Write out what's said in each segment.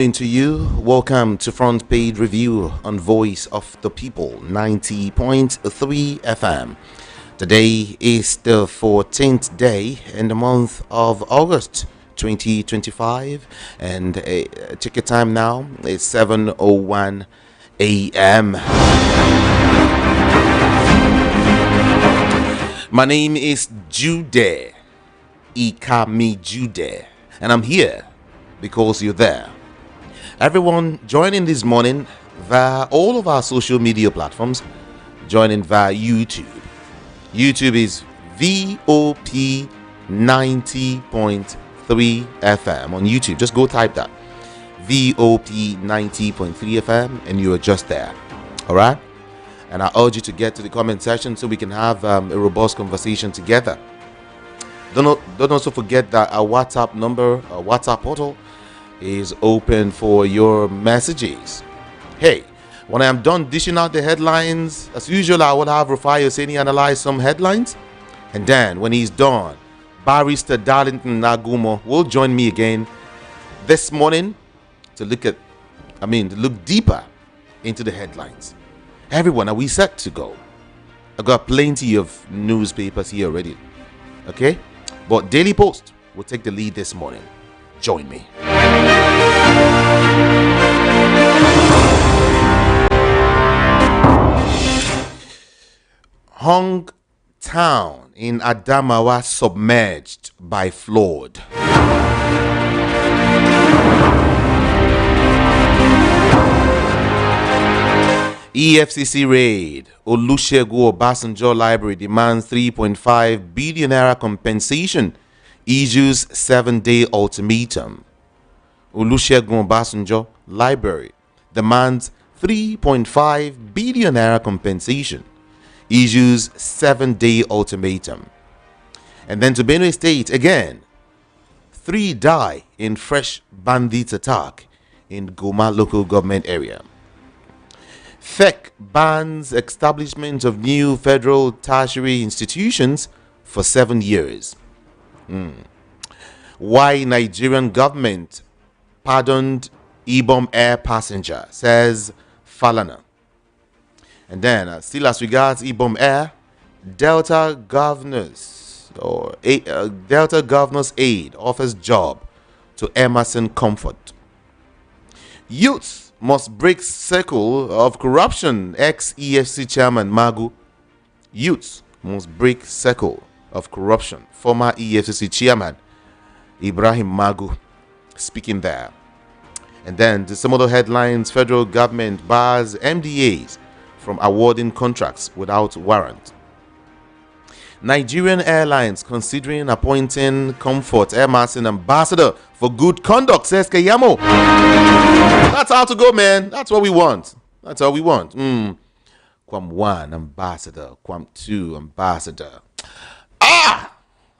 To you, welcome to Front Page Review on Voice of the People 90.3 FM. Today is the 14th day in the month of August 2025, and check your time now. It's 7:01 a.m. My name is Jude Ikami Jude, and I'm here because you're there. Everyone joining this morning via all of our social media platforms, joining via YouTube. YouTube is VOP 90.3 FM on YouTube. Just go type that VOP 90.3 FM and you are just there. All right. And I urge you to get to the comment section so we can have a robust conversation together. Don't also forget that our WhatsApp number, our WhatsApp portal, is open for your messages. Hey, when I am done dishing out the headlines, as usual, I will have Rufai Hosseini analyze some headlines. And then when he's done, Barrister Darlington Nagumo will join me again this morning to look deeper into the headlines. Everyone, are we set to go? I've got plenty of newspapers here already. Okay? But Daily Post will take the lead this morning. Join me. Hong Town in Adamawa submerged by flood. EFCC raid. Olusegun Obasanjo Library demands 3.5 billion naira compensation. Issues 7-day ultimatum. Olusegun Obasanjo Library demands 3.5 billion naira compensation. Issues 7-day ultimatum. And then to Benue State again. 3 die in fresh bandits attack in Goma local government area. FEC bans establishment of new federal tertiary institutions for 7 years. Why Nigerian government pardoned Ibom Air passenger, says Falana. And then, still as regards Ibom Air, Delta Governor's aide offers job to Emerson Comfort. Youth must break circle of corruption, ex-EFC chairman Magu. Youth must break circle of corruption, former EFCC chairman Ibrahim Magu speaking there. And then some other headlines: federal government bars MDAs from awarding contracts without warrant. Nigerian Airlines considering appointing Comfort Emerson ambassador for good conduct, says Kayamo. That's how to go, man. That's what we want. That's all we want. Quam 1 ambassador, Quam 2 ambassador.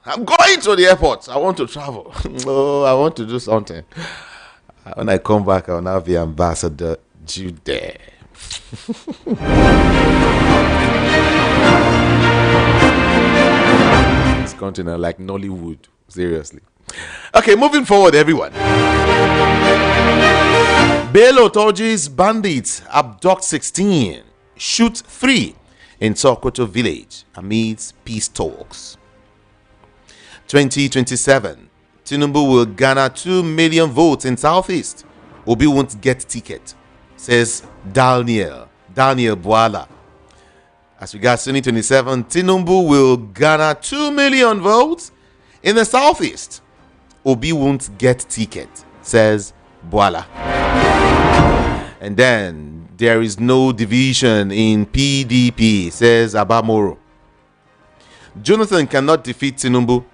I'm going to the airport. I want to travel. Oh, I want to do something. When I come back, I'll now be Ambassador Jude. It's continent like Nollywood. Seriously. Okay, moving forward, everyone. Bail authorities bandits abduct 16, shoot 3 in Sokoto village amidst peace talks. 2027, Tinubu will garner 2 million votes in Southeast. Obi won't get ticket, says Daniel Bwala. As regards 2027, Tinubu will garner 2 million votes in the Southeast. Obi won't get ticket, says Bwala. And then there is no division in PDP, says Abamoro. Jonathan cannot defeat Tinubu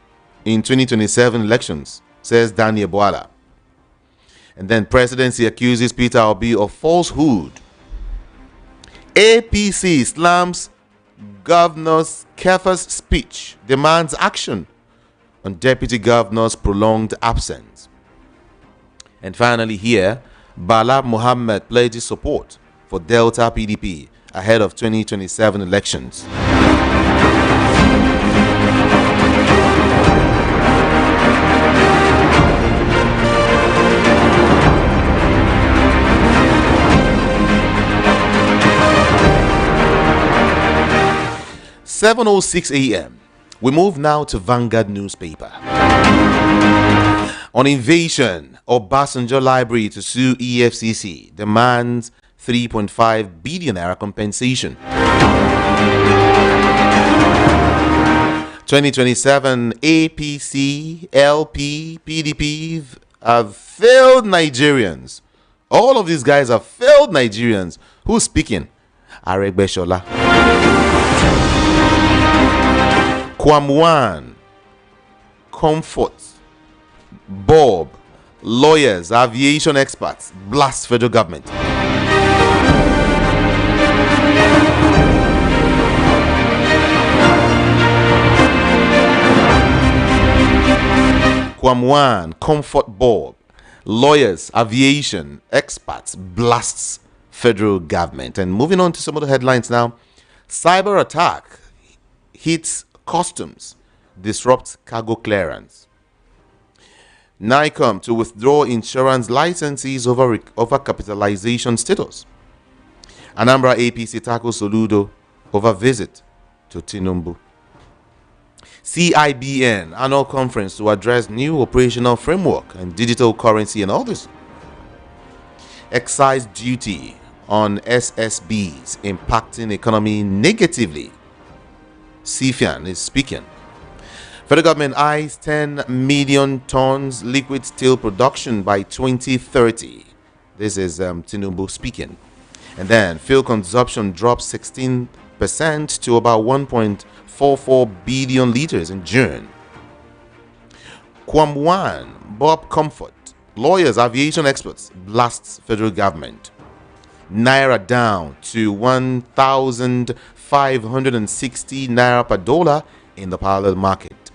in 2027 elections, says Daniel Bwala. And then presidency accuses Peter Obi of falsehood. APC slams Governor's Kefa's speech, demands action on Deputy Governor's prolonged absence. And finally here, Bala Muhammad pledges support for Delta PDP ahead of 2027 elections. 7:06 a.m. We move now to Vanguard newspaper. On invasion, Obasanjo Library to sue EFCC, demands 3.5 billion naira compensation. 2027 APC, LP, PDP have failed Nigerians. All of these guys are failed Nigerians. Who's speaking? Aregbeshola. Kwamwan, Comfort, Bob, lawyers, aviation experts blast federal government. Kwamwan, Comfort, Bob, lawyers, aviation experts blasts federal government. And moving on to some of the headlines now. Cyber attack hits customs, disrupts cargo clearance. NICOM to withdraw insurance licenses over capitalization status. Anambra APC tackles Soludo over visit to Tinubu. CIBN annual conference to address new operational framework and digital currency and all this. Excise duty on SSBs impacting economy negatively. Sifian is speaking. Federal government eyes 10 million tons liquid steel production by 2030. This is Tinubu speaking. And then fuel consumption drops 16% to about 1.44 billion liters in June. Kwamwan, Bob Comfort, lawyers, aviation experts blasts federal government. Naira down to 1,560 naira per dollar in the parallel market.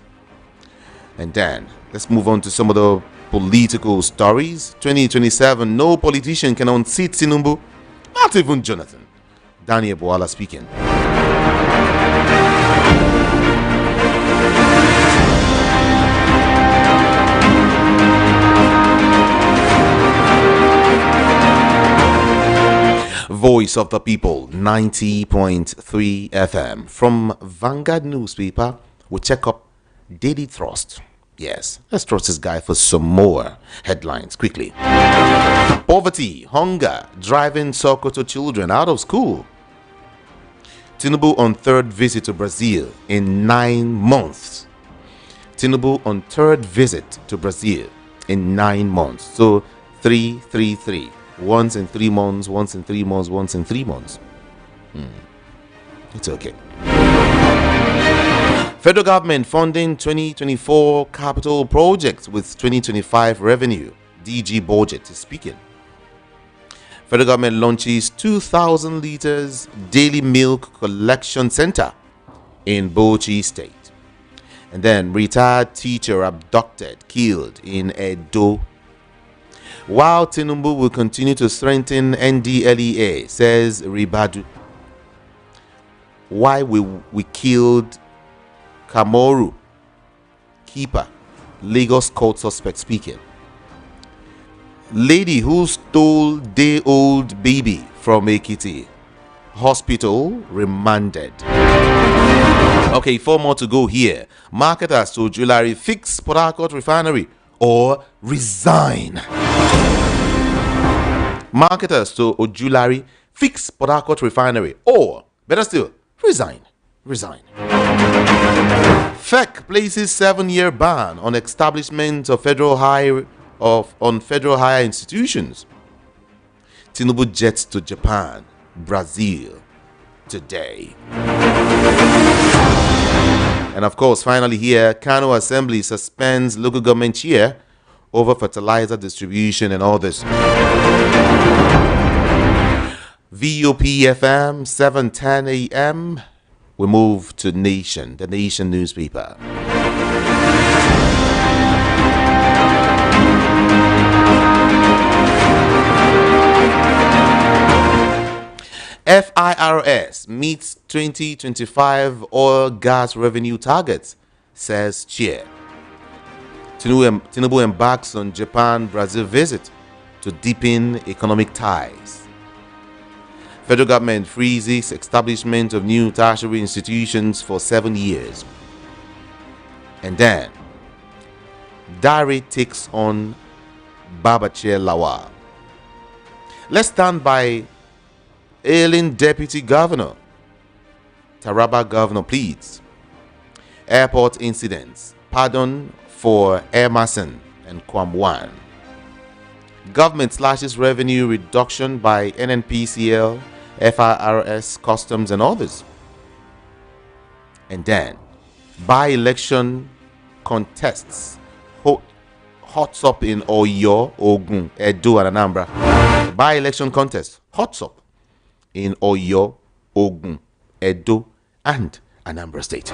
And then let's move on to some of the political stories. 2027, no politician can unseat Tinubu, not even Jonathan. Daniel Boala speaking. Voice of the People, 90.3 FM. From Vanguard newspaper, we check up Daily Thrust. Yes, let's trust this guy for some more headlines quickly. Poverty, hunger, driving Sokoto children out of school. Tinubu on third visit to Brazil in 9 months. Tinubu on third visit to Brazil in 9 months. So 333. Once in 3 months, once in 3 months, once in 3 months. It's okay. Federal government funding 2024 capital projects with 2025 revenue. DG budget is speaking. Federal government launches 2,000 liters daily milk collection center in Bauchi State. And then retired teacher abducted, killed in Edo. While Tinubu will continue to strengthen NDLEA, says Ribadu. Why we killed Kamoru, keeper, Lagos court suspect speaking. Lady who stole day-old baby from Ekiti, hospital remanded. Okay, 4 more to go here. Marketers to Ojulari fix Port Harcourt refinery or resign. Marketers to Ojulari fix Port Harcourt refinery or, better still, resign. FEC places 7-year ban on establishment of federal higher institutions. Tinubu jets to Japan, Brazil today. And of course, finally here, Kano Assembly suspends local government chair over fertilizer distribution and all this. VOP FM 7:10 a.m. We move to Nation, the Nation newspaper. FIRS meets 2025 oil gas revenue targets, says chair. Tinubu embarks on Japan-Brazil visit to deepen economic ties. Federal government freezes establishment of new tertiary institutions for 7 years. And then, Dare takes on Babachir Lawal. Let's stand by ailing deputy governor. Taraba governor pleads. Airport incidents. Pardon for Emerson and Kwamwan. Government slashes revenue reduction by NNPCL, FIRS, customs and others. And then, by-election contests hots up in Oyo, Ogun, Edo and Anambra. By-election contest hots up in Oyo, Ogun, Edo and Anambra State.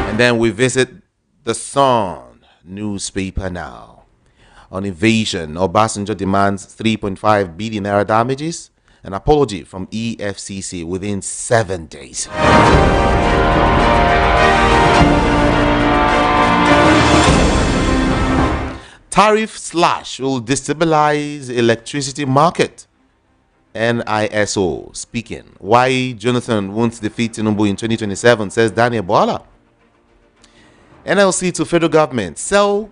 And then we visit the Sun newspaper now. On invasion, Obasanjo demands 3.5 billion naira damages. An apology from EFCC within 7 days. Tariff slash will destabilize electricity market. NISO speaking. Why Jonathan won't defeat Tinubu in 2027, says Daniel Boala. NLC to federal government. Sell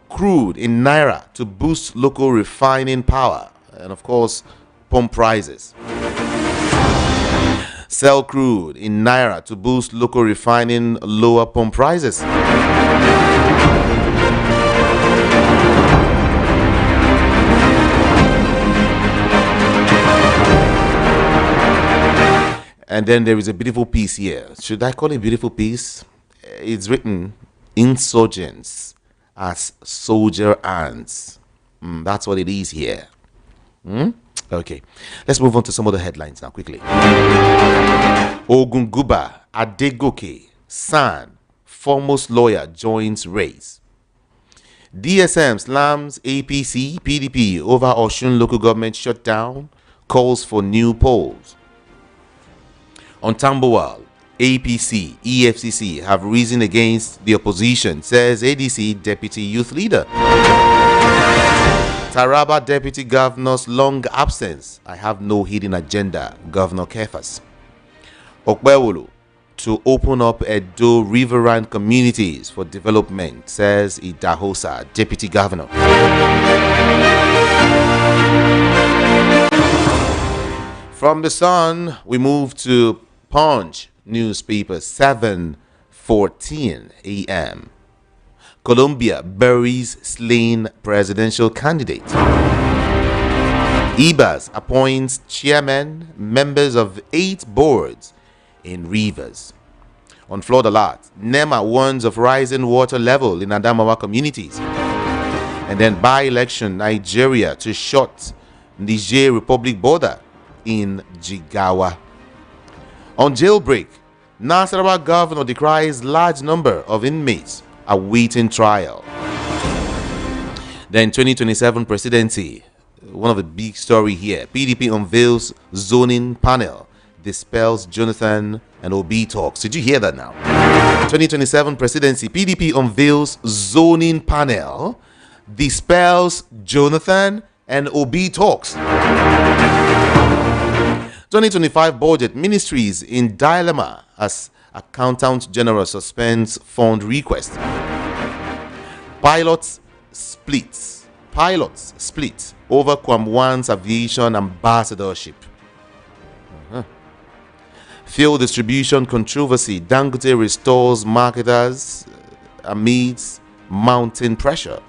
crude in Naira to boost local refining power. And of course, pump prices. Sell crude in Naira to boost local refining, lower pump prices. And then there is a beautiful piece here. Should I call it a beautiful piece? It's written, insurgents as soldier ants. That's what it is here. Okay, let's move on to some of the headlines now quickly. Ogunguba Adegoke San, foremost lawyer, joins race. DSM slams APC PDP over Osun local government shutdown, calls for new polls. On Tambuwal, APC, EFCC have reasoned against the opposition, says ADC deputy youth leader. Taraba deputy governor's long absence. I have no hidden agenda, Governor Kefas. Okbewulu to open up Edo riverine communities for development, says Idahosa deputy governor. From the Sun, we move to Punch newspaper, 7:14 a.m. Colombia buries slain presidential candidate. IBAS appoints chairman, members of 8 boards in Rivers. On flood alert, NEMA warns of rising water level in Adamawa communities. And then by-election, Nigeria to shut Niger Republic border in Jigawa. On jailbreak, Nasarawa governor decries large number of inmates awaiting trial. Then 2027 presidency, one of the big story here. PDP unveils zoning panel, dispels Jonathan and Obi talks. Did you hear that now? 2027 presidency, PDP unveils zoning panel, dispels Jonathan and Obi talks. 2025 budget, ministries in dilemma as Accountant General suspends fund request. Pilots split over Kwamwan's aviation ambassadorship. Fuel distribution controversy, Dangote restores marketers amidst mounting pressure.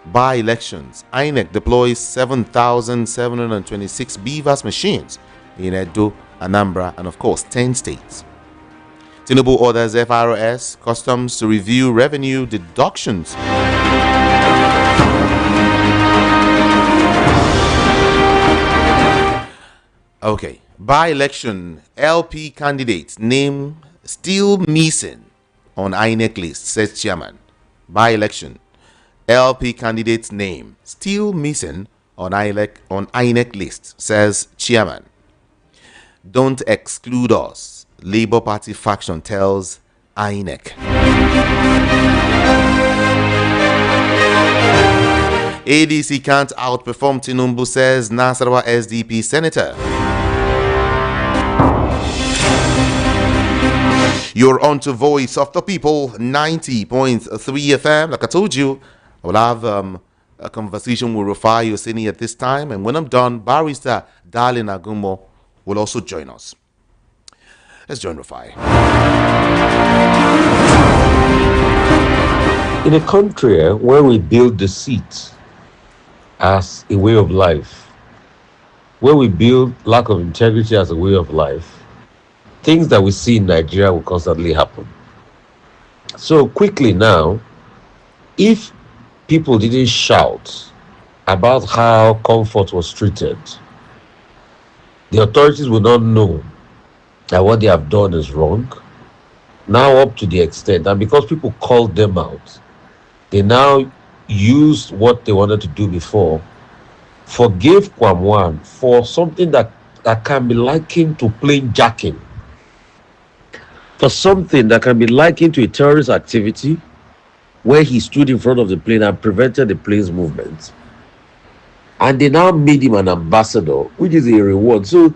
By-elections, INEC deploys 7,726 BVAS machines in Edo, Anambra, and of course 10 states. Tinubu orders FIRS Customs to review revenue deductions. Okay, by-election, LP candidates name still missing on INEC list, says chairman. By-election, LP candidate's name still missing on INEC list, says chairman. Don't exclude us, Labour Party faction tells INEC. ADC can't outperform Tinubu, says Nasarawa SDP Senator. You're on to Voice of the People, 90.3 FM. Like I told you, I will have a conversation with Rufai Yosini at this time. And when I'm done, Barrister Darlington Agumo will also join us. Let's join Rufai. In a country where we build deceit as a way of life, where we build lack of integrity as a way of life, things that we see in Nigeria will constantly happen. So quickly now, if people didn't shout about how Comfort was treated, the authorities will not know that what they have done is wrong. Now up to the extent, and because people called them out, they now used what they wanted to do before, forgave Kwamwan for something that can be likened to plain jacking, for something that can be likened to a terrorist activity where he stood in front of the plane and prevented the plane's movement. And they now made him an ambassador, which is a reward. So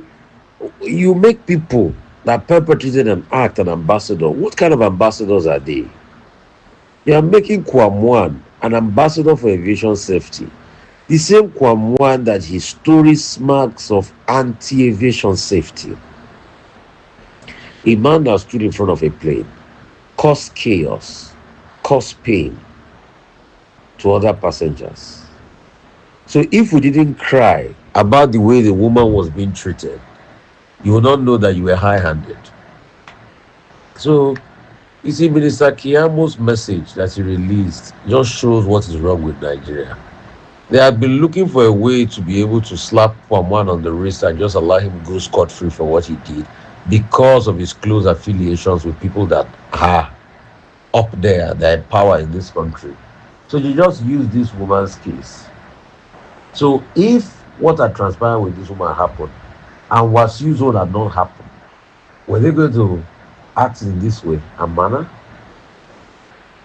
you make people that perpetrated an act an ambassador. What kind of ambassadors are they? You are making Kwamwan an ambassador for aviation safety. The same Kwamwan that his story smacks of anti-aviation safety. A man that stood in front of a plane caused chaos, caused pain to other passengers. So if we didn't cry about the way the woman was being treated, you will not know that you were high-handed. So, you see, Minister Kiamo's message that he released just shows what is wrong with Nigeria. They have been looking for a way to be able to slap Kwamwan on the wrist and just allow him go scot-free for what he did, because of his close affiliations with people that are up there, that are in power in this country. So you just use this woman's case. So if what had transpired with this woman happened, and Wasiu's own had not happened, were they going to act in this way and manner?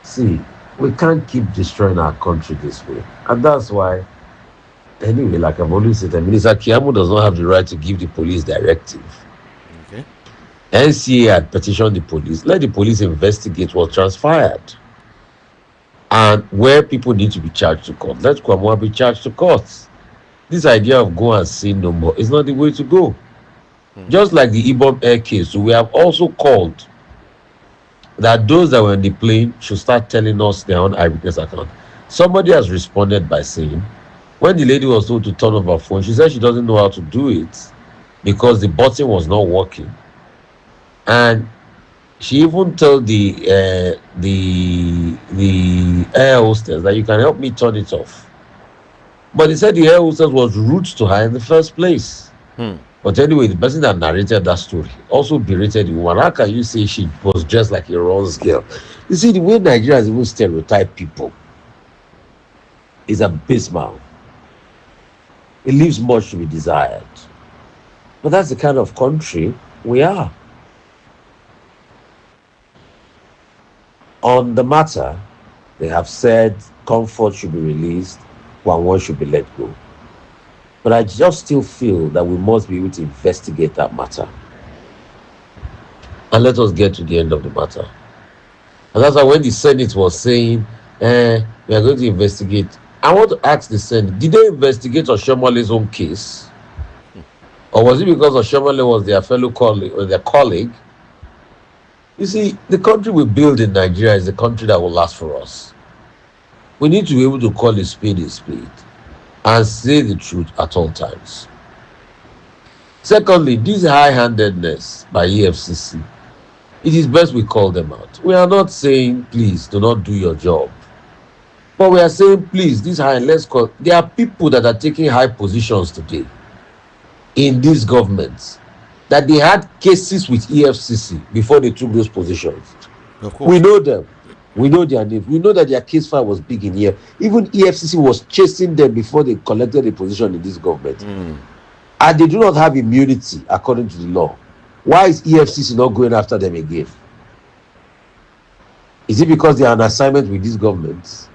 See, we can't keep destroying our country this way. And that's why, anyway, like I've always said, Minister Kiamu does not have the right to give the police directive. Okay. NCA had petitioned the police. Let the police investigate what transpired. And where people need to be charged to court, let Kwamwa be charged to court. This idea of go and sin no more is not the way to go. Just like the Ibom Air case, so we have also called that those that were in the plane should start telling us their own eyewitness account. Somebody has responded by saying, when the lady was told to turn off her phone, she said she doesn't know how to do it because the button was not working. And she even told the air hostess that you can help me turn it off. But they said the air hostess was rude to her in the first place. But anyway, the person that narrated that story also berated the woman. How can you say she was just like a Ron's girl? You see, the way Nigerians even stereotype people is abysmal. It leaves much to be desired. But that's the kind of country we are. On the matter, they have said Comfort should be released, Kwamwan should be let go. But I just still feel that we must be able to investigate that matter. And let us get to the end of the matter. And that's why when the Senate was saying, we are going to investigate, I want to ask the Senate, did they investigate Oshomale's own case? Or was it because Oshomale was their fellow colleague or their colleague? You see, the country we build in Nigeria is a country that will last for us. We need to be able to call a spade and say the truth at all times. Secondly, this high-handedness by EFCC, it is best we call them out. We are not saying, please, do not do your job. But we are saying, please, there are people that are taking high positions today in these governments that they had cases with EFCC before they took those positions. Of course. We know them. We know their names. We know that their case file was big in here. Even EFCC was chasing them before they collected a position in this government. And they do not have immunity according to the law. Why is EFCC not going after them again? Is it because they are on assignment with these governments?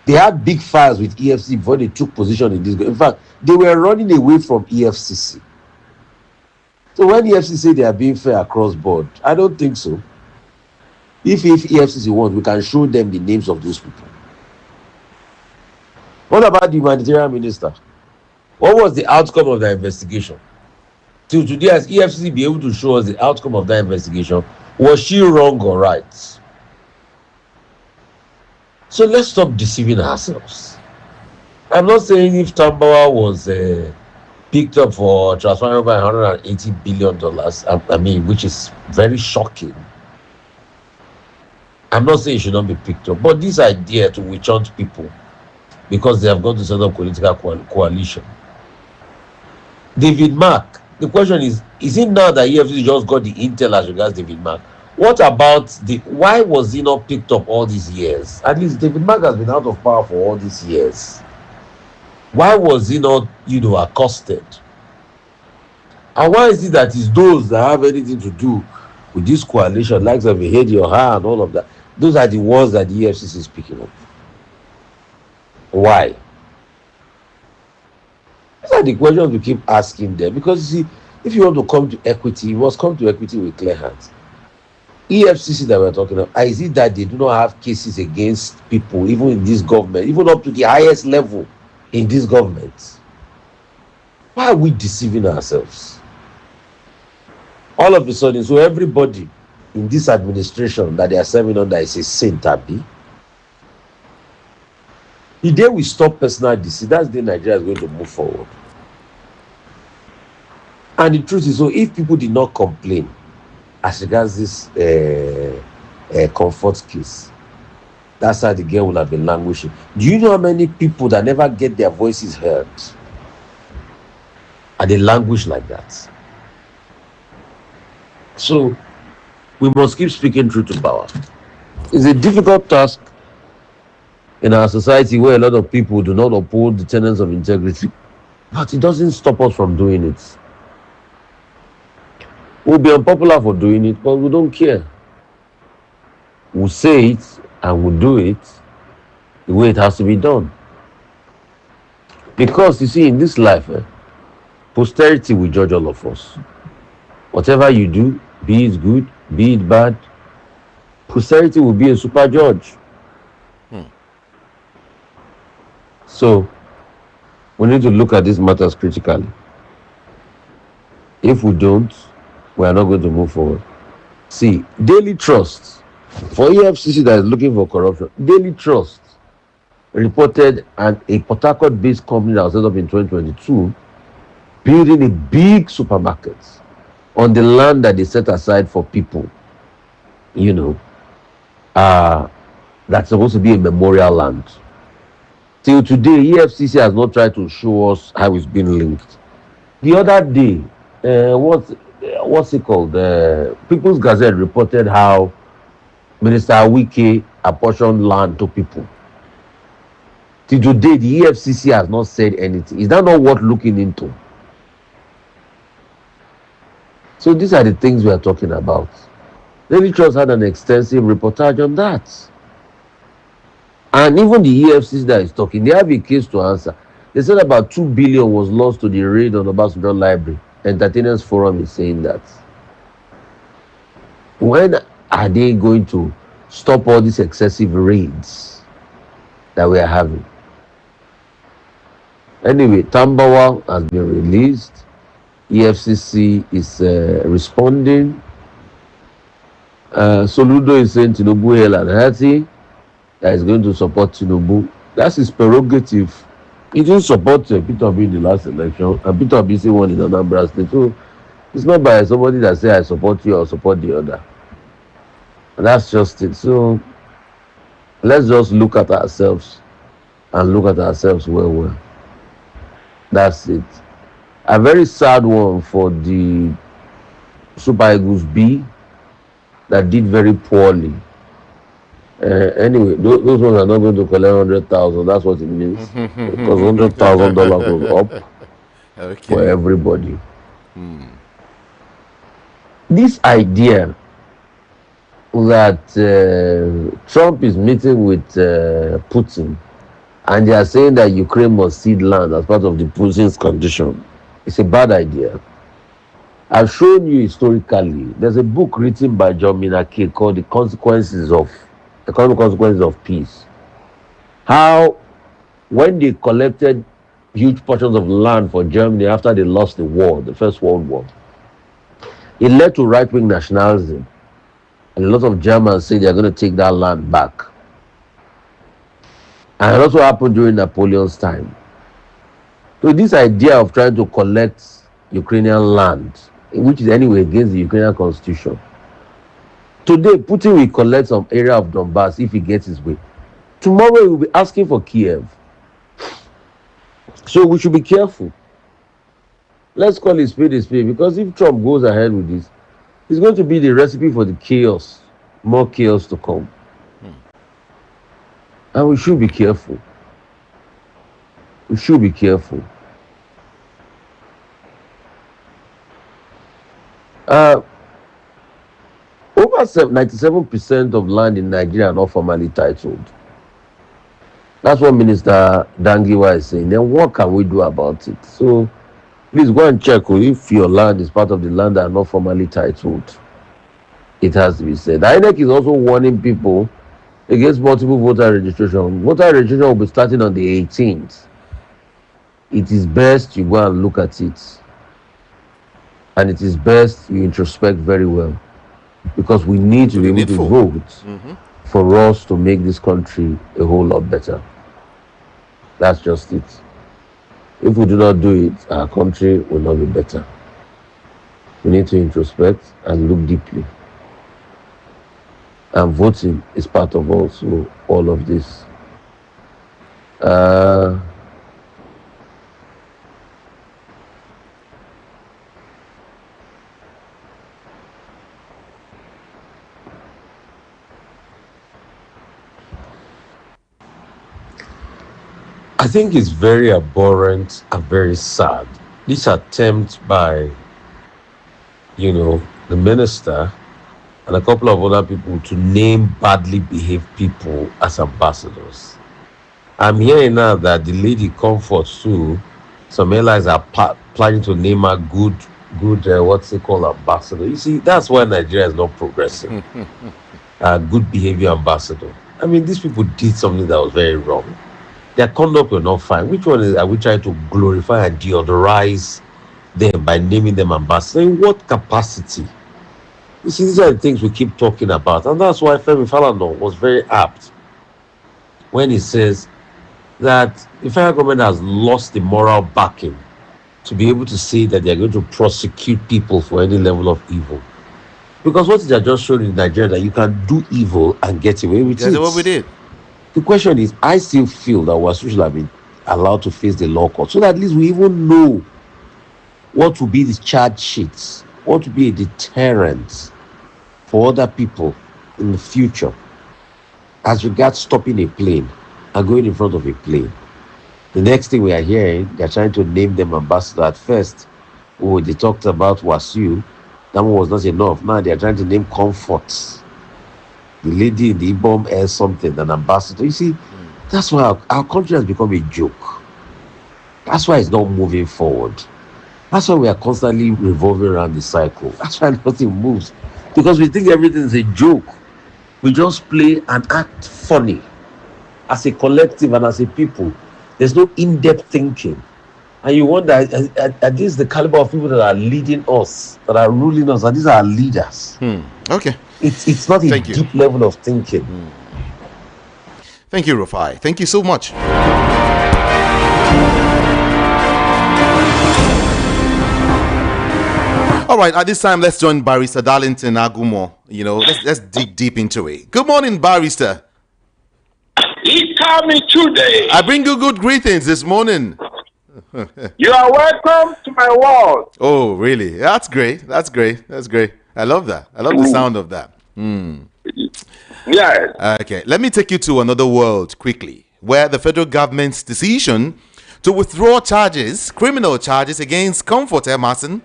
They had big files with EFCC before they took position in this. In fact, they were running away from EFCC. So when EFCC say they are being fair across board, I don't think so. If EFCC wants, we can show them the names of those people. What about the humanitarian minister? What was the outcome of the investigation? Till today, has EFCC be able to show us the outcome of that investigation? Was she wrong or right? So let's stop deceiving ourselves. I'm not saying if Tambawa was picked up for transferring over $180 billion, I mean, which is very shocking. I'm not saying it should not be picked up, but this idea to witch hunt people because they have gone to set up political coalition. David Mark, the question is it now that EFCC just got the intel as regards David Mark? What about why was he not picked up all these years? At least David Mark has been out of power for all these years. Why was he not, accosted? And why is it that it's those that have anything to do with this coalition, like of Hedi Oha and all of that, those are the ones that the EFCC is picking up? Why? These are the questions we keep asking them. Because you see, if you want to come to equity, you must come to equity with clear hands. EFCC that we're talking about, is it that they do not have cases against people, even in this government, even up to the highest level in this government? Why are we deceiving ourselves? All of a sudden, so everybody in this administration that they are serving under is a saint, Abi. The day we stop personal deceit, that's the day Nigeria is going to move forward. And the truth is, so if people did not complain as regards this comfort case, that's how the girl would have been languishing. Do you know how many people that never get their voices heard and they languish like that? So we must keep speaking truth to power. It's a difficult task in our society where a lot of people do not uphold the tenets of integrity, but it doesn't stop us from doing it. We'll be unpopular for doing it, but we don't care. We'll say it and we'll do it the way it has to be done. Because you see, in this life, posterity will judge all of us. Whatever you do, be it good, be it bad, posterity will be a super judge. So we need to look at these matters critically. If we don't, we are not going to move forward. See, Daily Trust, for EFCC that is looking for corruption, Daily Trust reported a Port Harcourt-based company that was set up in 2022 building a big supermarket on the land that they set aside for people, that's supposed to be a memorial land. Till today, EFCC has not tried to show us how it's been linked. The other day, what's it called? People's Gazette reported how Minister Wike apportioned land to people. Till today, the EFCC has not said anything. Is that not worth looking into? So these are the things we are talking about. Daily Trust had an extensive reportage on that. And even the EFCC that is talking, they have a case to answer. They said about 2 billion was lost to the raid on the Obasanjo Library. Entertainers Forum is saying that. When are they going to stop all these excessive raids that we are having? Anyway, Tambawa has been released. EFCC is responding. Soludo is saying Tinubu hell and hearty. That is going to support Tinubu. That's his prerogative. He didn't support Peter Obi in the last election, and Peter Obi said one in Anambra State. So it's not by somebody that say I support you or support the other. And that's just it. So let's just look at ourselves and look at ourselves well. That's it. A very sad one for the Super Eagles B that did very poorly. Anyway, those ones are not going to collect 100,000. That's what it means. Because $100,000 was up for everybody. This idea that Trump is meeting with Putin and they are saying that Ukraine must cede land as part of the Putin's condition. It's a bad idea. I've shown you historically. There's a book written by John Minake called The Economic Consequences of Peace. How, when they collected huge portions of land for Germany after they lost the war, the First World War, it led to right-wing nationalism. And a lot of Germans say they're going to take that land back. And it also happened during Napoleon's time. So this idea of trying to collect Ukrainian land, which is anyway against the Ukrainian constitution. Today, Putin will collect some area of Donbass if he gets his way. Tomorrow, he will be asking for Kiev. So we should be careful. Let's call it spade a spade, because if Trump goes ahead with this, it's going to be the recipe for the chaos, more chaos to come. And we should be careful. We should be careful. Over 97% of land in Nigeria are not formally titled. That's what Minister Dangiwa is saying. Then what can we do about it? So please go and check if your land is part of the land that are not formally titled. It has to be said. The INEC is also warning people against multiple voter registration. Voter registration will be starting on the 18th. It is best you go and look at it. And it is best you introspect very well. Because we need to be able to vote for us to make this country a whole lot better. That's just it. If we do not do it, our country will not be better. We need to introspect and look deeply. And voting is part of also all of this. I think it's very abhorrent and very sad. This attempt by, the minister and a couple of other people to name badly behaved people as ambassadors. I'm hearing now that the lady Comfort too, some airlines are planning to name her good, what's it called, ambassador. You see, that's why Nigeria is not progressing. Good behavior ambassador. I mean, these people did something that was very wrong. Their conduct were not fine. Which one are we trying to glorify and deodorize them by naming them ambassadors? In what capacity? You see, these are the things we keep talking about. And that's why Femi Falana was very apt when he says that the federal government has lost the moral backing to be able to say that they're going to prosecute people for any level of evil. Because what they are just showing in Nigeria, that you can do evil and get away with it. That's what we did. The question is, I still feel that we should have been allowed to face the law court so that at least we even know what will be the charge sheets, what will be a deterrent for other people in the future as regards stopping a plane and going in front of a plane. The next thing we are hearing, they're trying to name them ambassador. At first, they talked about Wasu. That one was not enough. Now they're trying to name Comforts. The lady in the Ibom Air something, an ambassador. You see, that's why our country has become a joke. That's why it's not moving forward. That's why we are constantly revolving around the cycle. That's why nothing moves. Because we think everything is a joke. We just play and act funny. As a collective and as a people, there's no in-depth thinking. And you wonder, are these the caliber of people that are leading us, that are ruling us, and these are our leaders? Okay. It's not a deep level of thinking. Thank you, Rufai. Thank you so much. All right, at this time, let's join Barrister Darlington Agumo. Let's dig deep into it. Good morning, Barrister. He's coming today. I bring you good greetings this morning. You are welcome to my world. Oh, really? That's great. That's great. I love that. I love the sound of that. Yes. Okay, let me take you to another world quickly, where the federal government's decision to withdraw criminal charges against Comfort Emerson,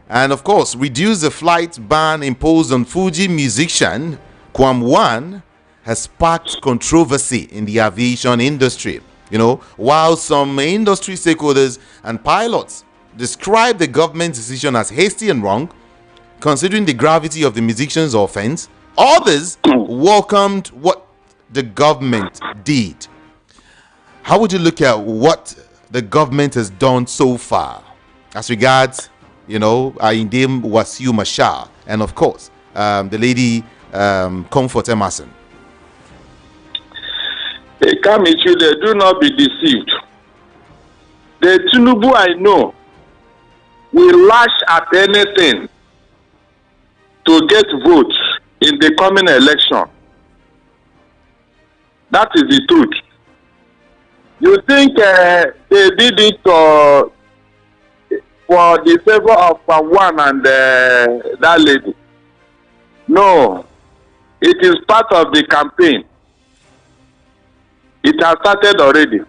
and of course reduce the flight ban imposed on Fuji musician Kwam Wan, has sparked controversy in the aviation industry. While some industry stakeholders and pilots describe the government's decision as hasty and wrong, considering the gravity of the musician's offense, others welcomed what the government did. How would you look at what the government has done so far as regards, Ayindem Wasiu Mashal and, of course, the lady Comfort Emerson? Kamichi, do not be deceived. The Tinubu I know will lash at anything to get votes in the coming election. That is the truth. You think they did it for the favor of one and that lady? No, it is part of the campaign. It has started already.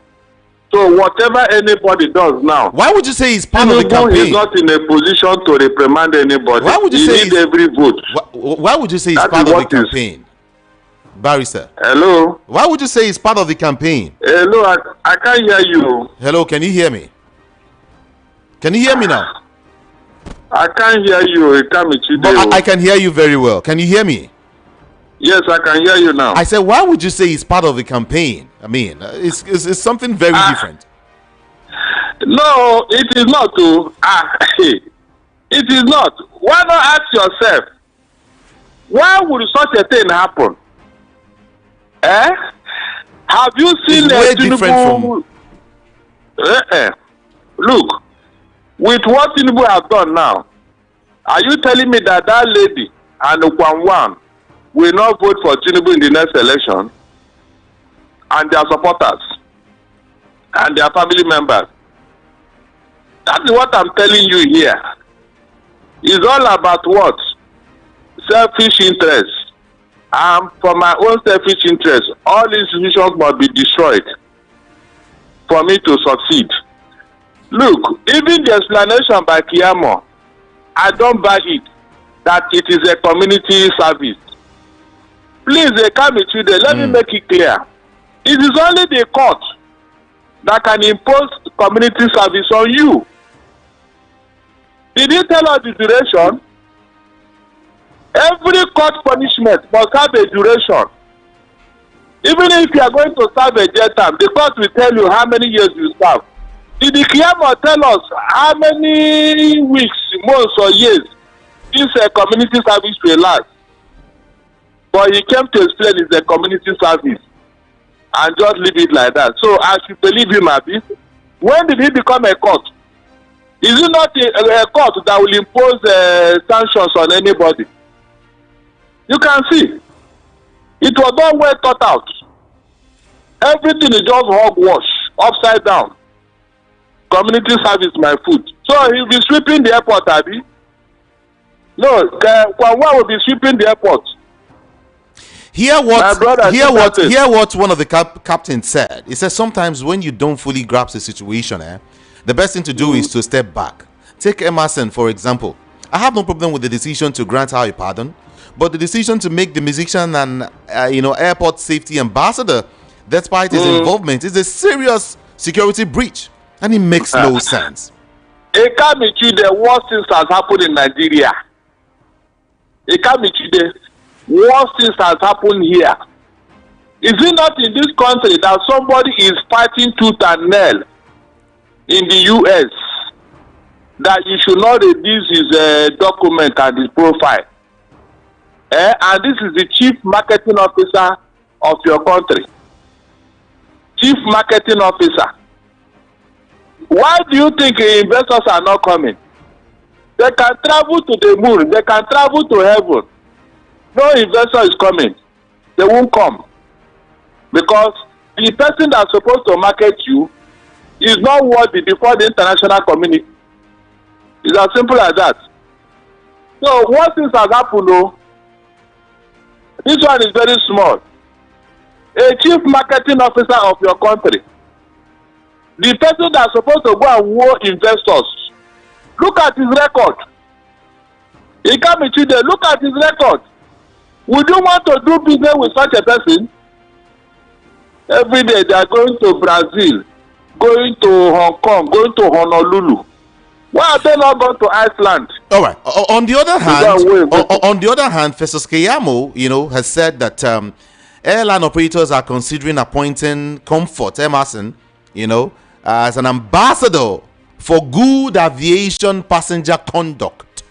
So whatever anybody does now, why would you say it's part of the campaign? Is not in a position to reprimand anybody. Why would you say need every vote? Why would you say it's part of the campaign, Barrister? Hello. Why would you say it's part of the campaign? Hello, I can't hear you. Hello, can you hear me? Can you hear me now? I can't hear you. But I can hear you very well. Can you hear me? Yes, I can hear you now. I said, why would you say it's part of the campaign? I mean, it's something very different. No, it is not. It is not. Why not ask yourself, why would such a thing happen? Have you seen it's way different from... Look, with what Tinubu have done now, are you telling me that lady and Ukwanwan will not vote for Tinubu in the next election, and their supporters and their family members? That is what I'm telling you here. It's all about what? Selfish interest. For my own selfish interest, all institutions must be destroyed for me to succeed. Look, even the explanation by Kiamo, I don't buy it, that it is a community service. Please, let me make it clear. It is only the court that can impose community service on you. Did you tell us the duration? Every court punishment must have a duration. Even if you are going to serve a jail term, the court will tell you how many years you serve. Did the Kiyama tell us how many weeks, months, or years this community service will last? But he came to explain it's a community service and just leave it like that. So I should believe him, Abi. When did he become a court? Is it not a court that will impose sanctions on anybody? You can see. It was not well thought out. Everything is just hogwash, upside down. Community service, my food. So he'll be sweeping the airport, Abi. No, Kwanwa will be sweeping the airport. Hear what one of the captains said. He said sometimes when you don't fully grasp the situation, the best thing to do is to step back. Take Emerson, for example. I have no problem with the decision to grant her a pardon, but the decision to make the musician an airport safety ambassador, despite his involvement, is a serious security breach, and it makes no sense. The worst things has happened in Nigeria. Worst things has happened here. Is it not in this country that somebody is fighting tooth and nail in the US that you should not release his document and his profile? And this is the chief marketing officer of your country. Chief marketing officer. Why do you think investors are not coming? They can travel to the moon. They can travel to heaven. No investor is coming. They won't come. Because the person that's supposed to market you is not worthy before the international community. It's as simple as that. So what things has happened though? This one is very small. A chief marketing officer of your country. The person that's supposed to go and woo investors. Look at his record. Look at his record. Would you want to do business with such a person? Every day they are going to Brazil, going to Hong Kong, going to Honolulu. Why are they not going to Iceland? All right. On the other hand, Festus Keyamo, has said that airline operators are considering appointing Comfort Emerson, as an ambassador for good aviation passenger conduct.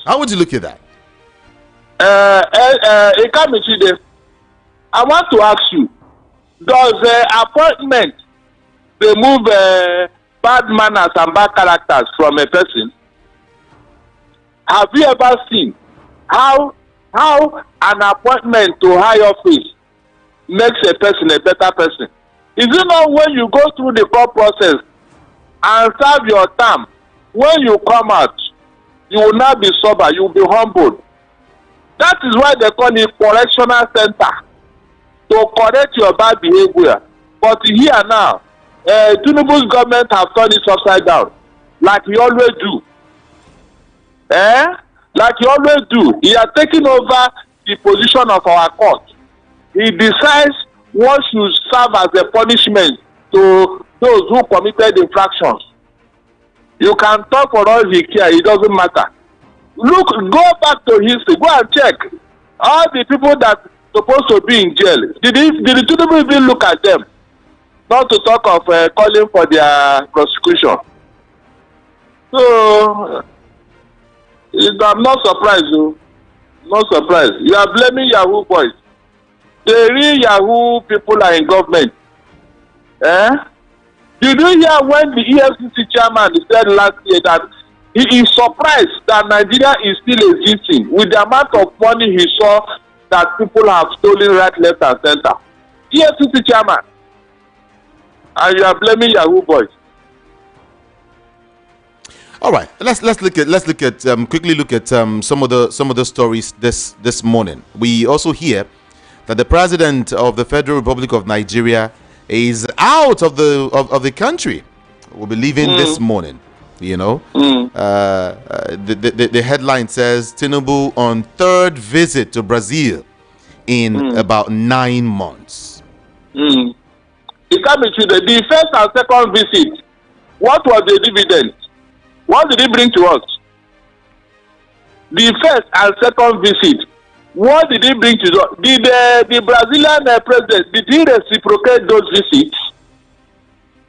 How would you look at that? I want to ask you, does appointment remove bad manners and bad characters from a person? Have you ever seen how an appointment to high office makes a person a better person? Is it not when you go through the court process and serve your term, when you come out, you will not be sober, you will be humbled. That is why they call it correctional center, to correct your bad behavior. But here now, Tinubu's government have turned it upside down, like he always do. Like he always do. He has taken over the position of our court. He decides what should serve as a punishment to those who committed infractions. You can talk for all he cares, it doesn't matter. Look, go back to history, go and check all the people that are supposed to be in jail. Did the Tinubu even look at them? Not to talk of calling for their prosecution. So, I'm not surprised, though. Not surprised. You are blaming Yahoo boys. The real Yahoo people are in government. Did you hear when the EFCC chairman said last year that he is surprised that Nigeria is still existing with the amount of money he saw that people have stolen right, left, and center? EFCC chairman. And you are blaming Yahoo boys. All right, let's quickly look at some of the stories this morning. We also hear that the president of the Federal Republic of Nigeria is out of the country. Will be leaving this morning. The headline says Tinubu on third visit to Brazil in about 9 months. It can be true. The first and second visit, what was the dividend? What did he bring to us? The first and second visit, what did he bring to us? Did the Brazilian president, did he reciprocate those visits?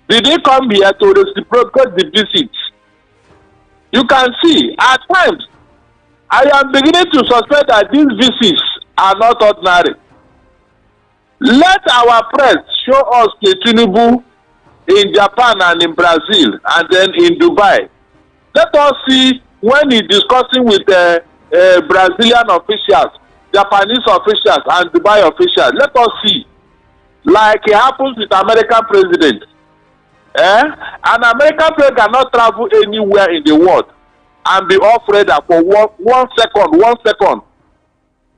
Did he come here to reciprocate the visits? You can see, at times, I am beginning to suspect that these visits are not ordinary. Let our press show us the Tinubu in Japan and in Brazil and then in Dubai. Let us see when he's discussing with Brazilian officials, Japanese officials, and Dubai officials. Let us see, like it happens with American president. An American president cannot travel anywhere in the world and be off radar for one second.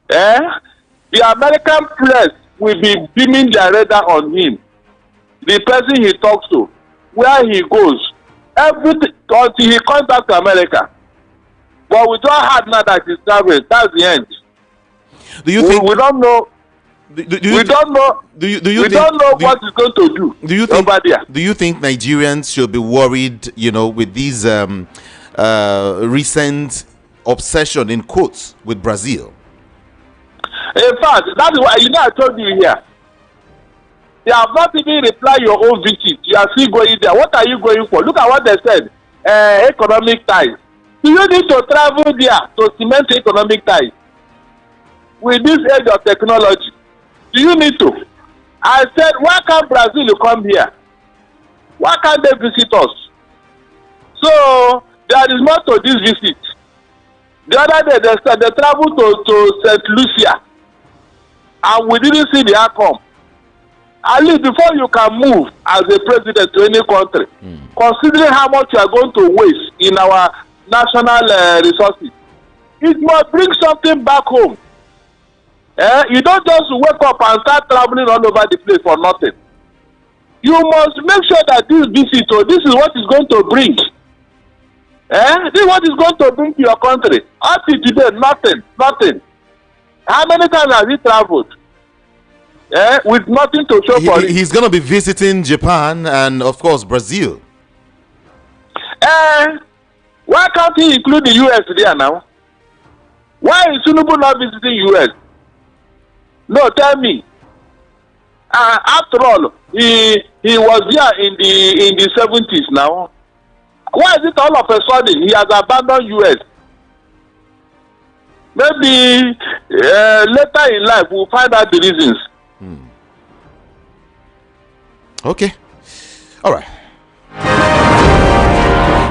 The American press will be beaming their radar on him. The person he talks to, where he goes, everything until he comes back to America. But we don't have now that he's traveling. That's the end. Do you think we don't know? We don't know. We don't know what he's going to do. Do you think over there? Do you think Nigerians should be worried? With these recent obsession in quotes with Brazil. In fact, that's why I told you here. They have not even replied your own visit. You are still going there. What are you going for? Look at what they said. Economic ties. Do you need to travel there to cement economic ties? With this age of technology, do you need to? I said, why can't Brazil come here? Why can't they visit us? So there is more to this visit. The other day they traveled to St. Lucia, and we didn't see the outcome. At least before you can move as a president to any country, considering how much you are going to waste in our national resources, it must bring something back home. You don't just wake up and start traveling all over the place for nothing. You must make sure that this visit, this is what is going to bring. This is what is going to bring to your country. Up to today, nothing. How many times has he traveled? With nothing to show for it. He's going to be visiting Japan and, of course, Brazil. Why can't he include the US there now? Why is Tinubu not visiting US? No, tell me. After all, he was there in the 70s now. Why is it all of a sudden he has abandoned US? Maybe later in life we'll find out the reasons. Okay. All right.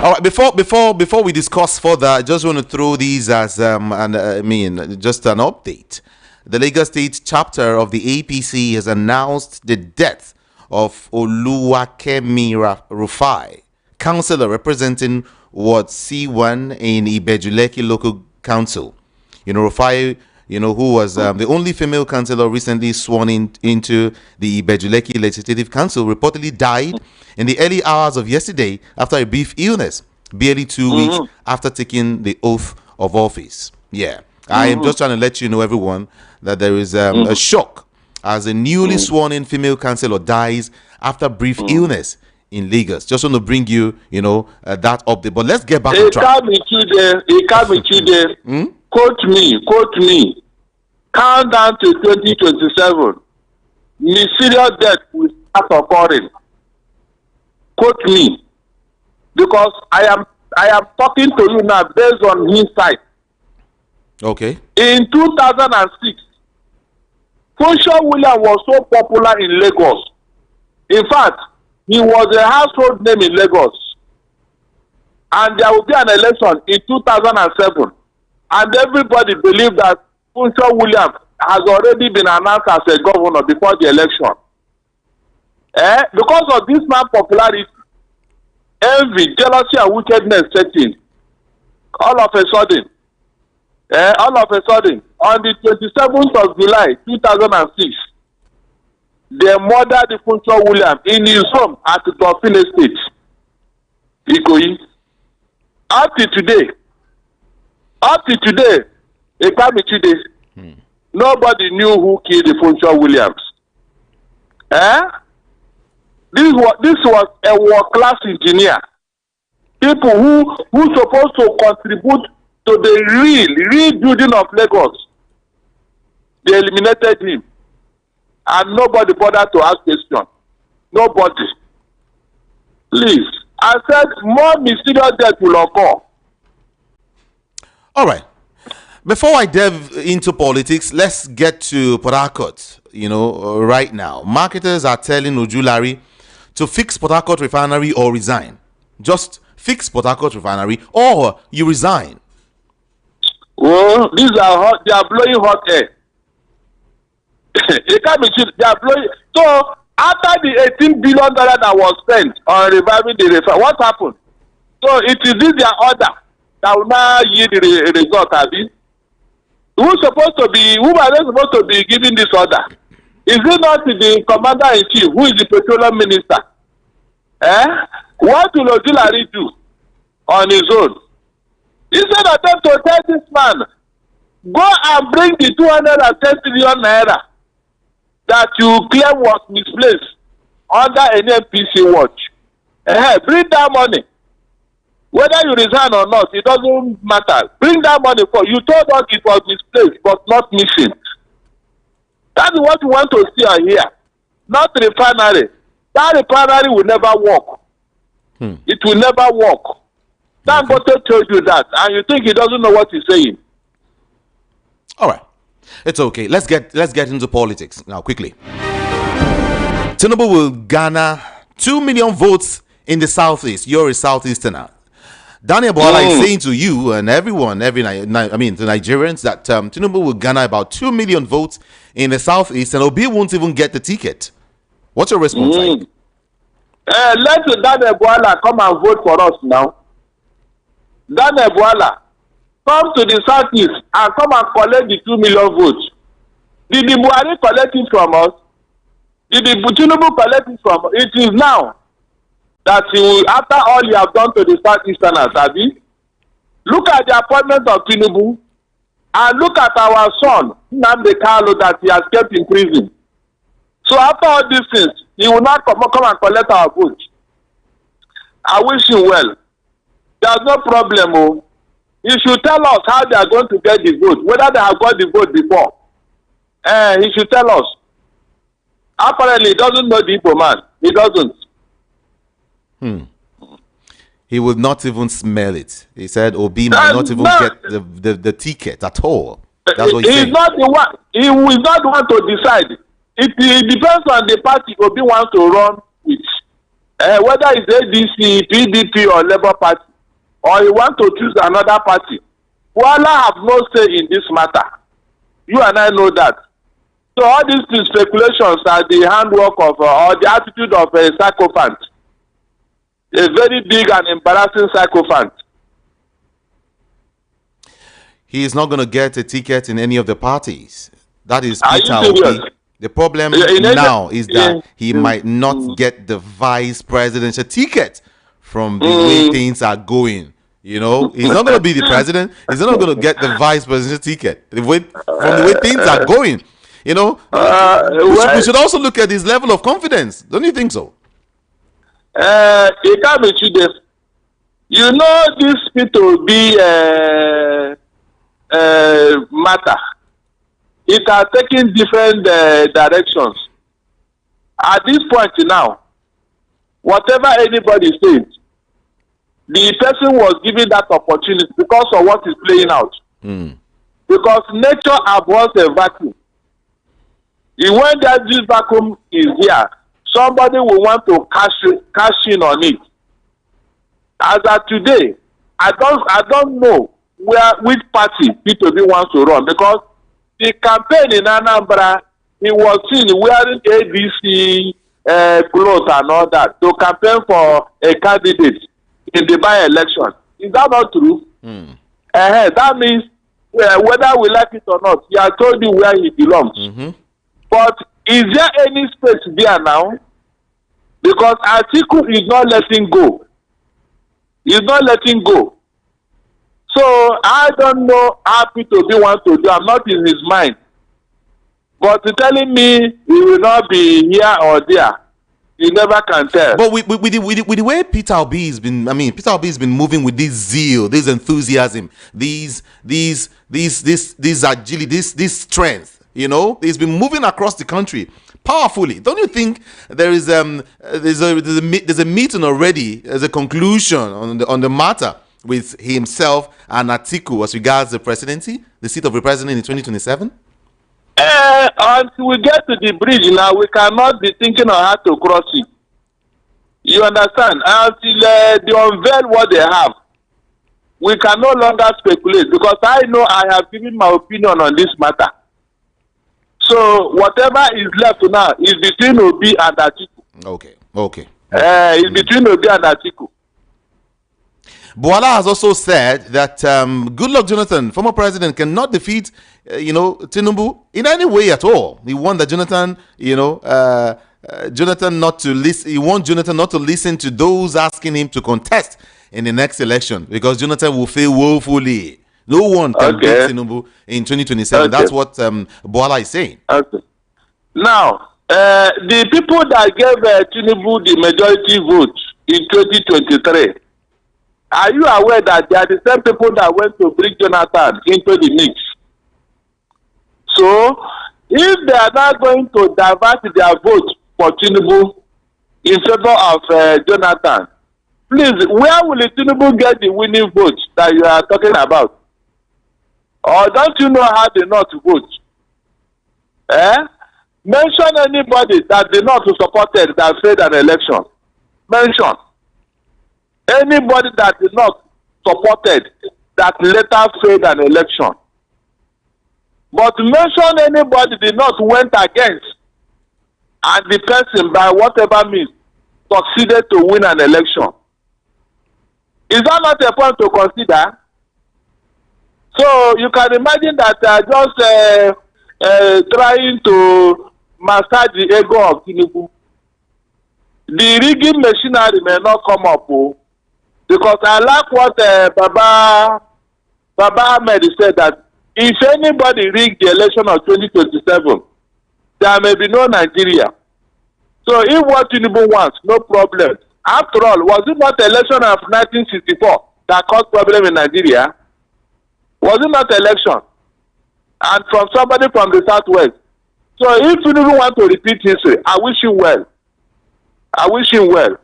All right. Before we discuss further, I just want to throw these as just an update. The Lagos State chapter of the APC has announced the death of Oluwakemi Rufai, councillor representing Ward C1 in Ibejuleki Local Council. Rufai, who was the only female councillor recently sworn into the Ibejuleki Legislative Council, reportedly died in the early hours of yesterday after a brief illness, barely 2 weeks after taking the oath of office. Yeah, I am just trying to let you know, everyone, that there is a shock as a newly sworn in female councillor dies after brief illness in Lagos. Just want to bring you, that update. But let's get back on track. He can't be there. Quote me. Count down to 2027. Mysterious death will start occurring. Quote me. Because I am talking to you now based on insight. Okay. In 2006, Funsho William was so popular in Lagos. In fact, he was a household name in Lagos. And there will be an election in 2007. And everybody believed that Funsho William has already been announced as a governor before the election. Because of this man's popularity, envy, jealousy, and wickedness set in. All of a sudden, on the 27th of July 2006, they murdered Funsho William in his home at the Dolphin Estate, Ikoyi. Up to today, nobody knew who killed the Funsho Williams. This was a world-class engineer. People who supposed to contribute to the rebuilding of Lagos. They eliminated him. And nobody bothered to ask question. Nobody. Please. I said more mysterious death will occur. All right. Before I delve into politics, let's get to Port Harcourt. Right now, marketers are telling Ojulari to fix Port Harcourt refinery or resign. Just fix Port Harcourt refinery or you resign. Oh, these are hot. They are blowing hot air. It can't be cheap. They are blowing. So after the $18 billion that was spent on reviving the refinery, what happened? So it is this their order that will now yield the result, Abi. Who are they supposed to be giving this order? Is it not the commander-in-chief, who is the petroleum minister? What will Ojulari do on his own? Instead of them to tell this man, go and bring the 210 trillion naira that you claim was misplaced under NNPC watch. Bring that money. Whether you resign or not, it doesn't matter. Bring that money for you. Told us it was misplaced, but not missing. That's what we want to see and hear. Not refinery. That refinery will never work. It will never work. Dangote told you that, and you think he doesn't know what he's saying. All right, it's okay. Let's get into politics now quickly. Tinubu will garner 2 million votes in the southeast. You're a southeasterner. Daniel Boala is saying to you and everyone, the Nigerians, that Tinubu will garner about 2 million votes in the southeast, and Obi won't even get the ticket. What's your response like? Let Daniel Boala come and vote for us now. Daniel Boala, come to the southeast and come and collect the 2 million votes. Did the Buhari collect it from us? Did the Tinubu collect it from us? It is now that he will, after all you have done to the southeasterners, Abi. Look at the appointment of Tinubu and look at our son Nnamdi Kanu that he has kept in prison. So after all these things, he will not come and collect our vote. I wish him well. There's no problem. Oh. He should tell us how they are going to get the vote, whether they have got the vote before. He should tell us. Apparently, he doesn't know the Igbo man. He doesn't. He will not even smell it. He said Obi might not even get the ticket at all. That's what he said. Not the one. He will not want to decide. It depends on the party Obi wants to run with. Whether it's ADC, PDP, or Labour Party, or he wants to choose another party. Wala have no say in this matter. You and I know that. So all these speculations are the handwork of or the attitude of a sycophant. A very big and embarrassing sycophant. He is not going to get a ticket in any of the parties. That is Are Peter you serious? Obi. The problem now is that he might not get the vice presidential ticket from the way things are going. You know, he's not going to be the president. He's not going to get the vice presidential ticket from the way things are going. You know, we should also look at his level of confidence. Don't you think so? It can't be today. You know, this Peter be matter. It has taken different directions. At this point now, whatever anybody says, the person was given that opportunity because of what is playing out. Because nature abhors a vacuum. When that this vacuum is here, somebody will want to cash in on it. As of today, I don't know which party P2B wants to run, because the campaign in Anambra, he was seen wearing ADC clothes and all that to campaign for a candidate in the by-election. Is that not true? That means whether we like it or not, he has told you where he belongs. But is there any space there now? Because Atiku is not letting go. He's not letting go. So I don't know how P2B wants to do. I'm not in his mind. But telling me he will not be here or there, you never can tell. But with the way Peter Obi has been, Peter Obi has been moving with this zeal, this enthusiasm, this agility, this strength. You know, he's been moving across the country powerfully. Don't you think there's a meeting already, there's a conclusion on the matter with himself and Atiku as regards the presidency, the seat of the president in 2027? Until we get to the bridge now, we cannot be thinking on how to cross it. You understand? Until they unveil what they have, we can no longer speculate, because I know I have given my opinion on this matter. So whatever is left now is between Obi and Atiku. Okay. It's between Obi and Atiku. Boala has also said that Goodluck Jonathan, former president, cannot defeat, Tinubu in any way at all. He wanted Jonathan, Jonathan not to listen. He wants Jonathan not to listen to those asking him to contest in the next election, because Jonathan will fail woefully. No one can beat Tinubu in 2027. That's what Boala is saying. Okay. Now, the people that gave Tinubu the majority vote in 2023, are you aware that they are the same people that went to bring Jonathan into the mix? So, if they are not going to divert their vote for Tinubu in favor of Jonathan, please, where will Tinubu get the winning vote that you are talking about? Or don't you know how the North vote? Mention anybody that the North supported that failed an election. Mention anybody that the North supported that later failed an election. But mention anybody the North went against and the person, by whatever means, succeeded to win an election. Is that not a point to consider? So you can imagine that just trying to massage the ego of Tinubu. The rigging machinery may not come up, because I like what Baba Ahmed said, that if anybody rig the election of 2027, there may be no Nigeria. So if what Tinubu wants, no problem. After all, was it not the election of 1964 that caused problem in Nigeria? Was it not election? And from somebody from the southwest. So if Tinubu want to repeat history, I wish him well. I wish him well.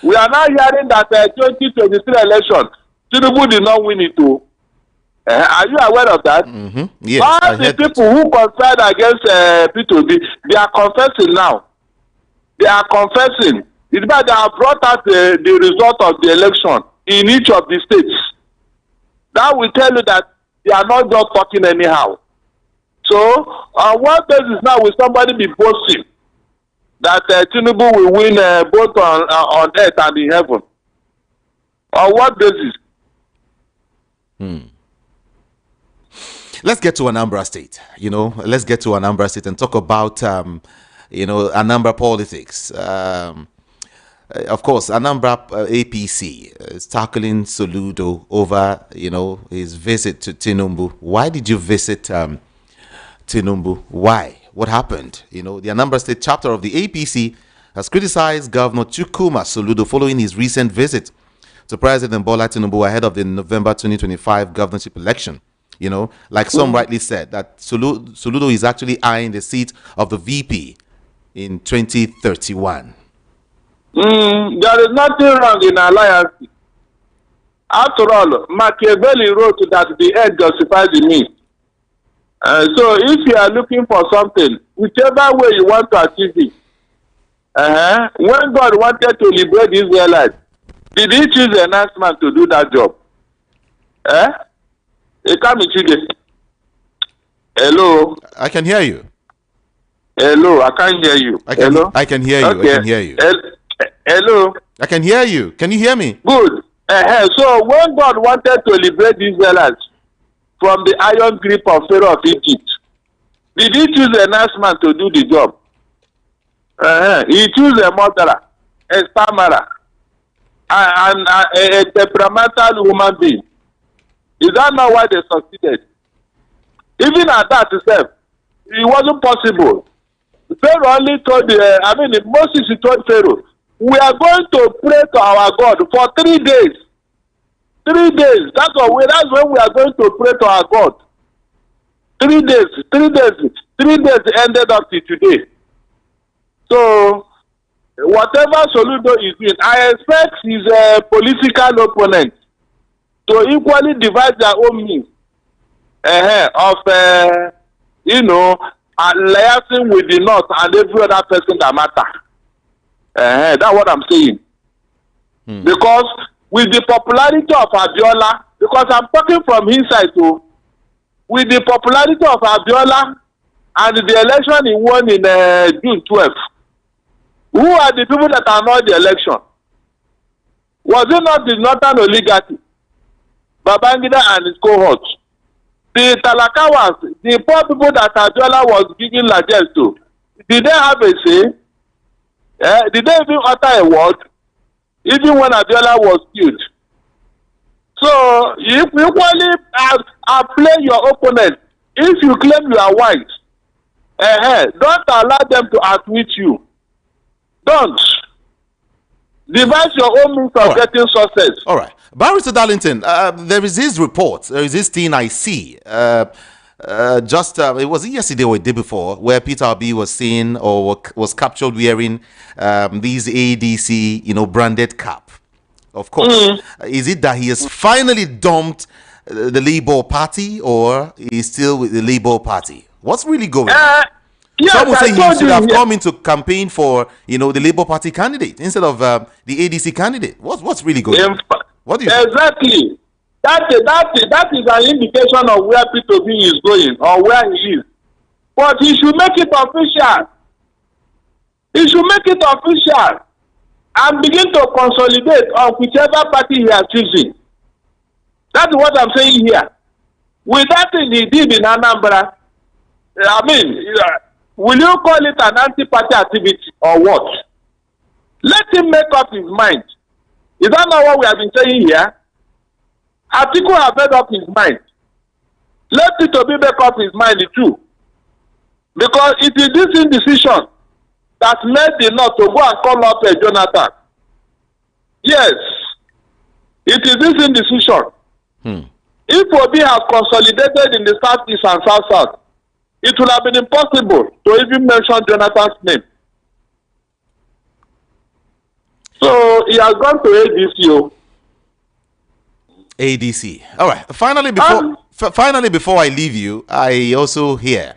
We are now hearing that 2023 election, Tinubu did not win it too. Are you aware of that? Mm-hmm. Yes, all the people who conspired against P2B, they are confessing now. They are confessing. It's bad they have brought out the result of the election in each of the states. That will tell you that they are not just talking anyhow. So, on what basis now will somebody be boasting that Tinubu will win both on earth and in heaven? On what basis? Let's get to Anambra State. Let's get to Anambra State and talk about, Anambra politics. Of course, Anambra APC is tackling Soludo over, his visit to Tinubu. Why did you visit Tinubu? Why? What happened? The Anambra State chapter of the APC has criticized Governor Chukwuma Soludo following his recent visit to President Bola Tinubu ahead of the November 2025 governorship election. Like some rightly said, that Soludo is actually eyeing the seat of the VP in 2031. There is nothing wrong in alliance. After all, Machiavelli wrote that the end justifies the means. So if you are looking for something, whichever way you want to achieve it, when God wanted to liberate the Israelites, did he choose a nice man to do that job? Hello? I can hear you. Hello, I can't hear you. Hello? I can hear you. Okay. I can hear you. Hello? I can hear you. Can you hear me? Good. So when God wanted to liberate the Israelites from the iron grip of Pharaoh of Egypt, did he choose a nice man to do the job? He chose a murderer, a stammerer, and a temperamental human being. Is that not why they succeeded? Even at that itself, it wasn't possible. Pharaoh only told Moses told Pharaoh, we are going to pray to our God for 3 days. 3 days. That's when we are going to pray to our God. 3 days. 3 days. 3 days ended up to today. So, whatever Soludo is doing, I expect his political opponent to equally divide their own means of, liaising with the North and every other person that matter. That's what I'm saying. Because with the popularity of Abiola, because I'm talking from his side too, with the popularity of Abiola and the election he won in June 12th, who are the people that are not the election? Was it not the Northern oligarchy, Babangida and his cohorts? The Talakawas, the poor people that Abiola was giving largesse to, did they have a say? Did they even utter a word? Even when Abiola was killed. So, if you equally play your opponent, if you claim you are white, don't allow them to outwit you. Don't. Devise your own means of getting success. All right. Barrister Darlington, there is this report, there is this thing I see. It was yesterday or the day before, where Peter Obi was seen or was captured wearing these ADC, branded cap. Of course. Is it that he has finally dumped the Labour Party, or he's still with the Labour Party? What's really going on? Yes, some would say he should have come into campaign for, the Labour Party candidate instead of the ADC candidate. What's really going on? What do you exactly? That is an indication of where P2B is going or where he is. But he should make it official. He should make it official and begin to consolidate on whichever party he is choosing. That's what I'm saying here. With that thing he did in Anambra, will you call it an anti-party activity or what? Let him make up his mind. Is that not what we have been saying here? Atiku have made up his mind. Let Peter Obi make up his mind too. Because it is this indecision that made the North to go and call up Jonathan. Yes. It is this indecision. If Obi has consolidated in the Southeast and South, it would have been impossible to even mention Jonathan's name. So he has gone to ADC. ADC. All right. Finally, before I leave you, I also hear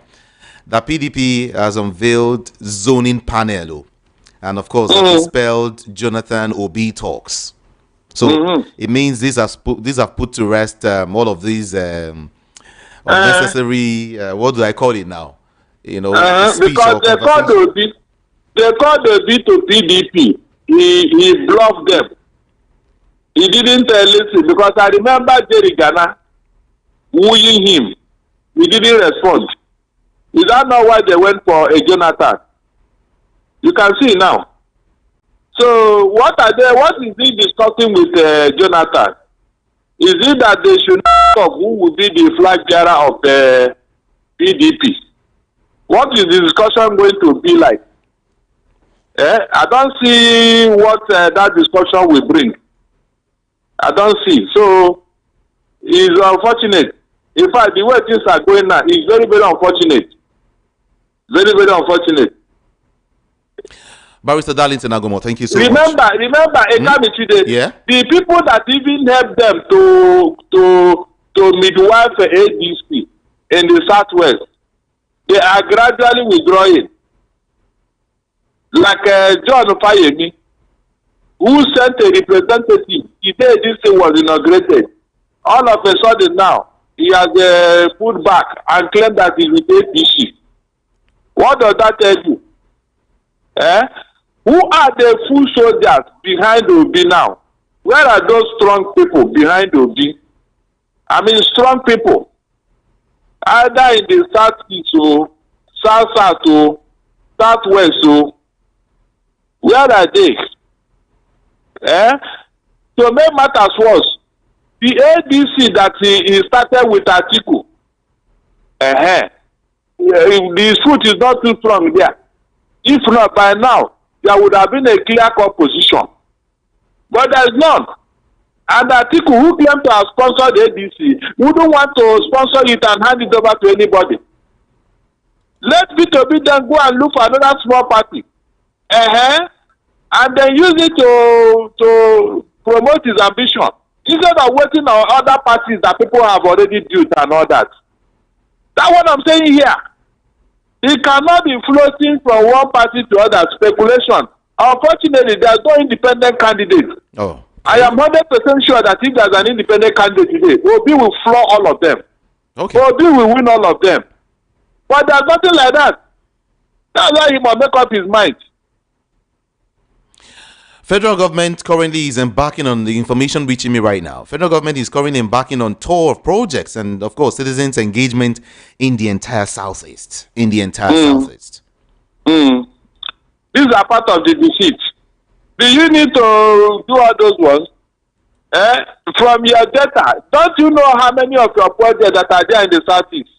that PDP has unveiled zoning panel, and of course, it's spelled Jonathan Obi talks. So it means these have put to rest all of these unnecessary. What do I call it now? Because they called Obi to PDP. He bluffed them. He didn't listen, because I remember Jerry Ghana wooing him. He didn't respond. Is that not why they went for a Jonathan? You can see now. So what is he discussing with Jonathan? Is it that they should know who will be the flag bearer of the PDP? What is the discussion going to be like? I don't see what that discussion will bring. I don't see. So it's unfortunate. In fact, the way things are going now is very, very unfortunate. Very, very unfortunate. Barrister Darlington Agomo, thank you so much. Remember, the people that even helped them to midwife ADC in the Southwest, they are gradually withdrawing. Like John Fayemi, who sent a representative the day this thing was inaugurated. All of a sudden now, he has put back and claimed that he's with ADC. What does that tell you? Who are the full soldiers behind Obi now? Where are those strong people behind Obi? I mean, strong people. Either in the Southeast or South or Southwest or where are they? To make matters worse, the ADC that he started with Atiku, the foot is not too strong there. If not, by now, there would have been a clear-cut position. But there is none. And Atiku, who claimed to have sponsored the ADC, wouldn't want to sponsor it and hand it over to anybody. Let Peter Obi then go and look for another small party. And then use it to promote his ambition. Instead of waiting on other parties that people have already built and all that. That's what I'm saying here. It cannot be floating from one party to other. Speculation. Unfortunately, there's no independent candidate. Oh. I am 100% sure that if there's an independent candidate today, Obi will floor all of them. Okay. Obi will win all of them. But there's nothing like that. That's why he must make up his mind. Federal government currently is embarking on the information reaching me right now. Federal government is currently embarking on tour of projects and, of course, citizens' engagement in the entire Southeast. Southeast. These are part of the deceit. Do you need to do all those ones? From your data, don't you know how many of your projects that are there in the Southeast?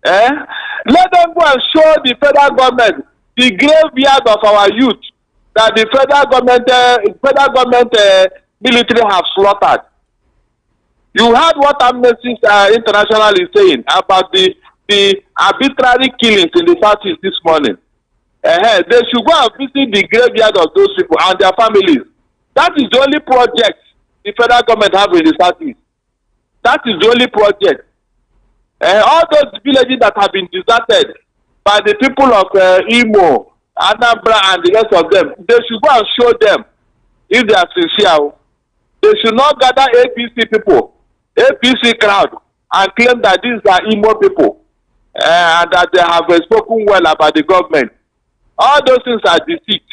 Let them go and show the federal government the graveyard of our youth that the federal government military have slaughtered. You heard what Amnesty International is saying about the arbitrary killings in the Southeast this morning. They should go and visit the graveyard of those people and their families. That is the only project the federal government have in the Southeast. That is the only project. All those villages that have been deserted by the people of Imo, Anambra, and the rest of them, they should go and show them if they are sincere. They should not gather APC people, APC crowd, and claim that these are Imo people and that they have spoken well about the government. All those things are deceit.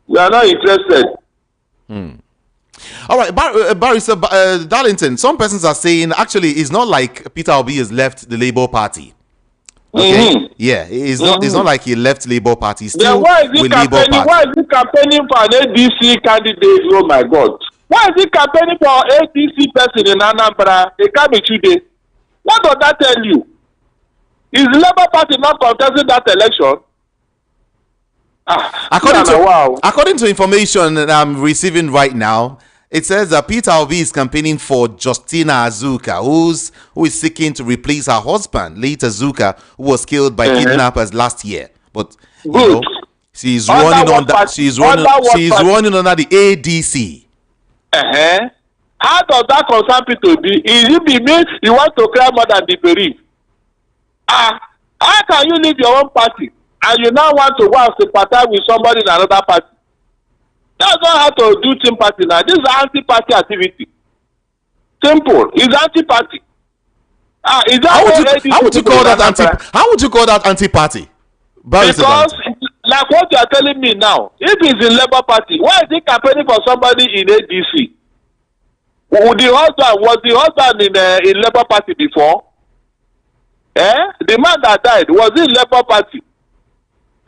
We are not interested. All right, Barrister Darlington, some persons are saying actually it's not like Peter Obi has left the Labour Party. Okay. Yeah, it's not like he left Labour Party. Still why is he campaigning? Why is he campaigning for an ADC candidate? Oh my God! Why is he campaigning for an ADC person in Anambra? It can't be today. What does that tell you? Is the Labour Party not contesting that election? According to information that I'm receiving right now, it says that Peter Obi is campaigning for Justina Azuka, who is seeking to replace her husband, late Azuka, who was killed by kidnappers last year. But you know, she's running under she's running under the ADC. How does that concern Peter Obi? Is it means you want to cry more than the bereaved? How can you leave your own party and you now want to go and sympathize with somebody in another party? That's not how to do team party now. This is anti-party activity. Simple. It's anti-party. How would you call that anti-party? Because like what you are telling me now, if it's in Labour Party, why is he campaigning for somebody in ADC? Was the husband in Labour Party before? The man that died was in Labour Party.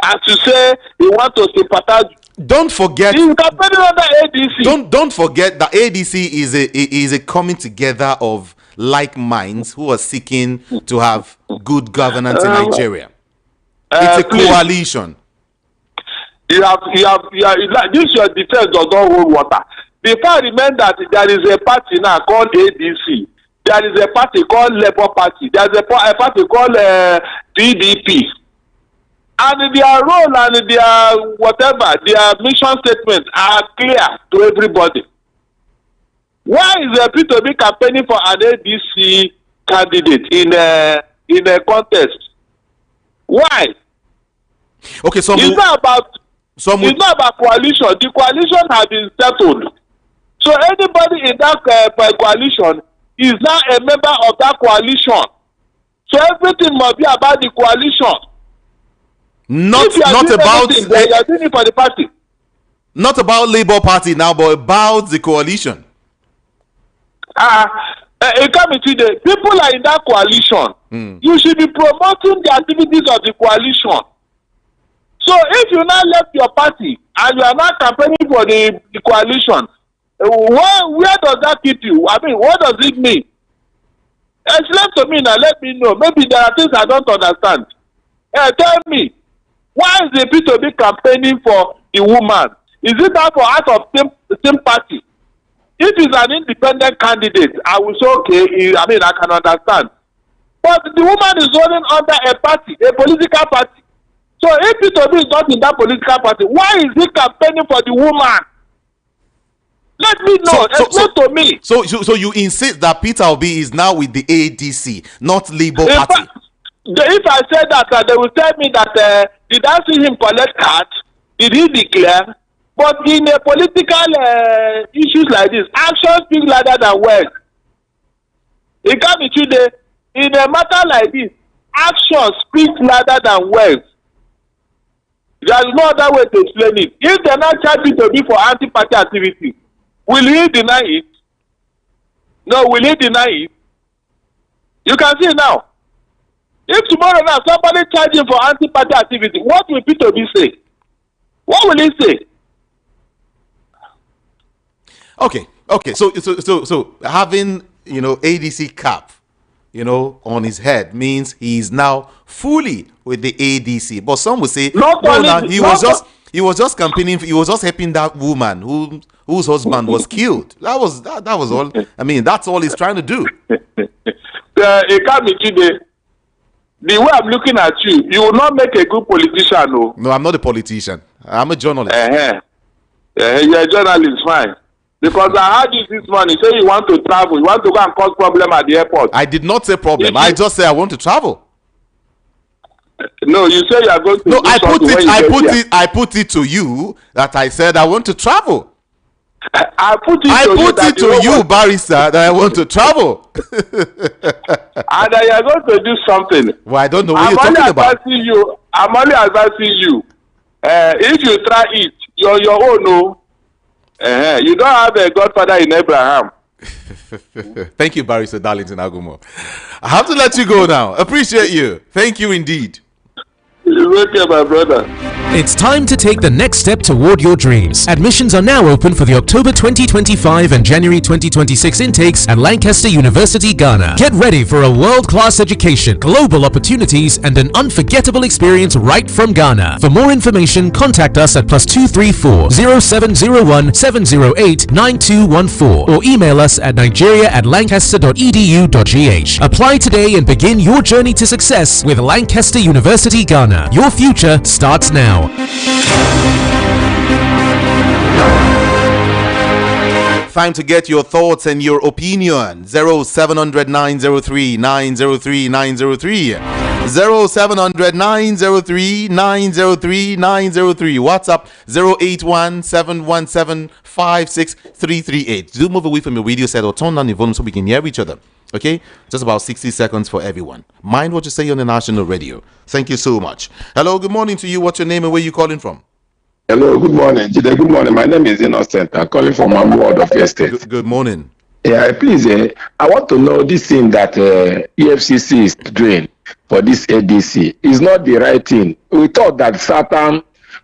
As you say, he wants to sympathize. Don't forget. He's campaigning under ADC. Don't forget that ADC is a coming together of like minds who are seeking to have good governance in Nigeria. It's a coalition. This your defense does not hold water. Before I remember that there is a party now called ADC. There is a party called Labour Party. There is a party called PDP. And their role and their whatever, their mission statements are clear to everybody. Why is Peter Obi campaigning for an ADC candidate in a contest? Why? Okay, so it's not about coalition. The coalition has been settled. So anybody in that coalition is now a member of that coalition. So everything must be about the coalition. Not about Labour Party now, but about the coalition. People are in that coalition. You should be promoting the activities of the coalition. So if you now left your party and you are not campaigning for the coalition, where does that keep you? I mean, what does it mean? Explain to me now. Let me know. Maybe there are things I don't understand. Tell me, why is the Peter Obi campaigning for the woman? Is it that for out of same party? If he's an independent candidate, I will say okay. I can understand. But the woman is running under a party, a political party. So if Peter Obi is not in that political party, why is he campaigning for the woman? Let me know. Explain to me. So you insist that Peter Obi is now with the ADC, not Labour Party? If I say that, they will tell me that did I see him collect cards? Did he declare? But in a political issues like this, action speaks louder than words. It can't be true. In a matter like this, action speaks louder than words. There is no other way to explain it. If they are not charging to be for anti-party activity, will he deny it? No, will he deny it? You can see now. If tomorrow now somebody charging for anti-party activity, what will Peter Obi say? What will he say? Okay. So having ADC cap, on his head means he is now fully with the ADC. But some will say he was just campaigning. He was just helping that woman whose husband was killed. That was all. I mean, that's all he's trying to do. It can't be today. The way I'm looking at you, you will not make a good politician. No, I'm not a politician. I'm a journalist. You're a journalist, fine. Because I heard you this morning say you want to travel, you want to go and cause problem at the airport. I did not say problem. I just say I want to travel. No, you say you are going to. No, I put it to you that I said I want to travel. I put it to you, barrister, that I want to travel. And I am going to do something. Well, I don't know what you're talking about. I'm only advising you. If you try it, you're your own. No. You don't have a godfather in Abraham. Thank you, Barrister Darlington Agumo. I have to let you go now. Appreciate you. Thank you indeed. It's okay, my brother. It's time to take the next step toward your dreams. Admissions are now open for the October 2025 and January 2026 intakes at Lancaster University, Ghana. Get ready for a world-class education, global opportunities, and an unforgettable experience right from Ghana. For more information, contact us at +234 0701 708 9214 or email us at nigeria@lancaster.edu.gh. Apply today and begin your journey to success with Lancaster University, Ghana. Your future starts now. Time to get your thoughts and your opinion. 0700 903 903 903. 0700 903 903 903. WhatsApp 081 717 56338. Do move away from your radio set or turn down your volume so we can hear each other. Okay, just about 60 seconds for everyone. Mind what you say on the national radio. Thank you so much. Hello, good morning to you. What's your name and where you calling from? Hello, good morning. Jide, good morning. My name is Innocent. I'm calling from one ward of your state. Good morning. Yeah, please, I want to know this thing that EFCC is doing for this ADC is not the right thing. We thought that certain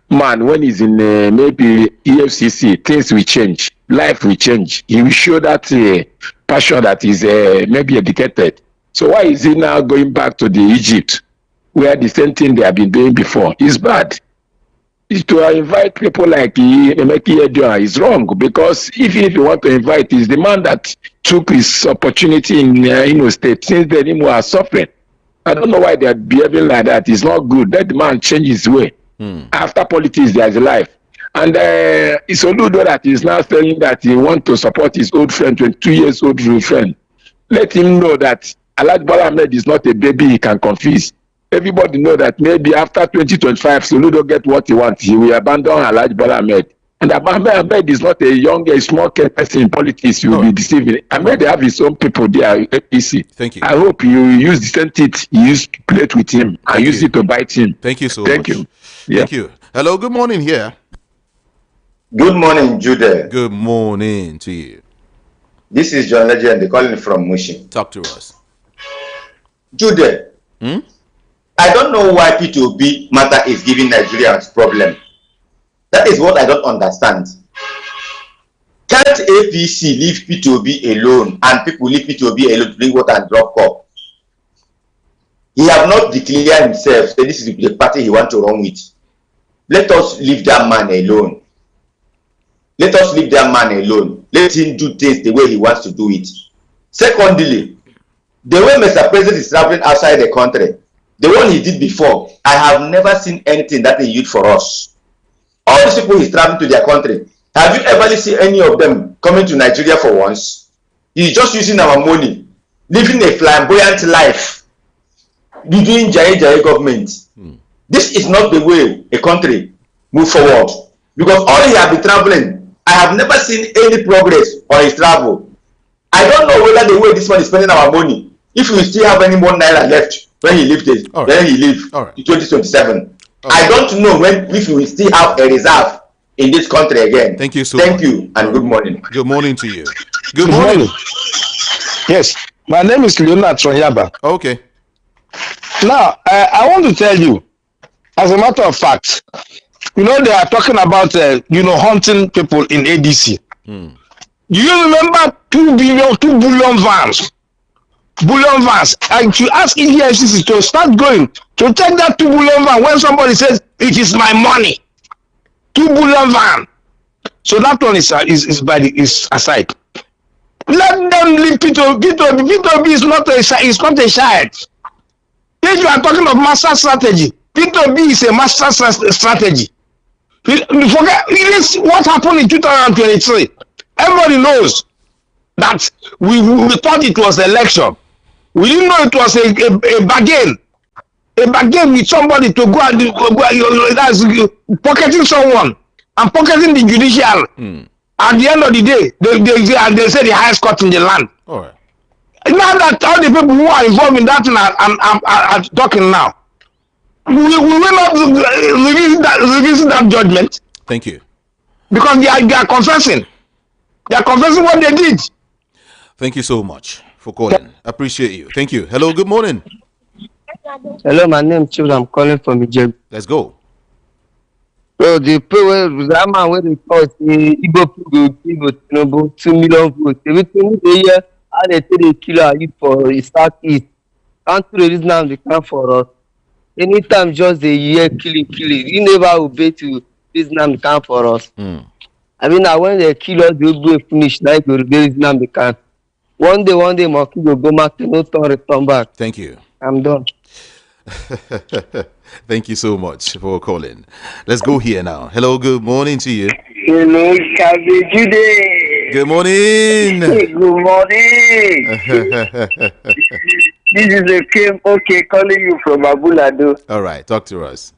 man, when he's in maybe EFCC, things will change. Life will change. He will show that passion that is maybe educated. So why is he now going back to the Egypt where the same thing they have been doing before? It's bad. To invite people like Emeki Edua is wrong, because if you want to invite, he's the man that took his opportunity in Imo State. Since then, Imo are suffering. I don't know why they are behaving like that. It's not good. Let the man change his way. After politics, there's life. And it's Oludo that is now saying that he wants to support his old friend, 22 years old friend. Let him know that Alhaji Bola Ahmed is not a baby he can confuse. Everybody know that maybe after 2025, Soludo get what he wants. He will abandon Alhaji Bola Ahmed. And Ahmed is not a young, a small person in politics. He will be deceiving. Ahmed have his own people there, APC. Thank you. I hope you use the same teeth you used to play with him and use it to bite him. Thank you so much. Thank you. Yeah. Thank you. Hello, good morning here. Good morning, Jude. Good morning to you. This is John Legend calling from Mushi. Talk to us. Jude, I don't know why P2B matter is giving Nigerians problem. That is what I don't understand. Can't APC leave P2B alone and people leave P2B alone to drink water and drop cup? He have not declared himself that this is the party he wants to run with. Let us leave that man alone. Let us leave that man alone. Let him do things the way he wants to do it. Secondly, the way Mr. President is traveling outside the country, the one he did before, I have never seen anything that he did for us. All these people he's traveling to their country, have you ever seen any of them coming to Nigeria for once? He's just using our money, living a flamboyant life, doing Jai government. This is not the way a country move forward. Because all he has been traveling, I have never seen any progress on his travel. I don't know whether the way this man is spending our money, if we still have any more naira left when he leaves it, when he leaves in 2027. I don't know if we still have a reserve in this country again. Thank you so much. Thank you and good morning. Good morning to you. Good morning. Yes, my name is Leonard Tronyaba. Okay. Now, I want to tell you, as a matter of fact, they are talking about, hunting people in ADC. Do you remember 2 billion vans? Bullion vans. And to ask EFCC to start going to take that 2 billion van when somebody says it is my money. 2 billion van. So that one is aside. Let them leave P2B. P2B is not a child. If you are talking of master strategy, P2B is a master strategy. Forget what happened in 2023. Everybody knows that we thought it was election. We didn't know it was a bargain. A bargain with somebody to go and that's pocketing someone and pocketing the judicial. At the end of the day, they say the highest court in the land. All right. Now that all the people who are involved in that are talking now, we will not revisit that judgment. Thank you. Because they are confessing. They are confessing what they did. Thank you so much for calling. Appreciate you. Thank you. Hello, good morning. Hello, my name is Chibs. I'm calling from Ijebu. Let's go. So the that man when they call the Igbo people give 2 million votes. Everything they hear how they say they kill our youth for the southeast. Can't do this now they come for us. Anytime just they hear killing. You never obey to this now they come for us. I mean now when they kill us, they go finish now they obey this now they can. One day monkey will go back to no return back. Thank you. I'm done. Thank you so much for calling. Let's go here now. Hello, good morning to you. Hello, Jude. Good morning. Good morning. This is okay calling you from Abulado. All right, talk to us.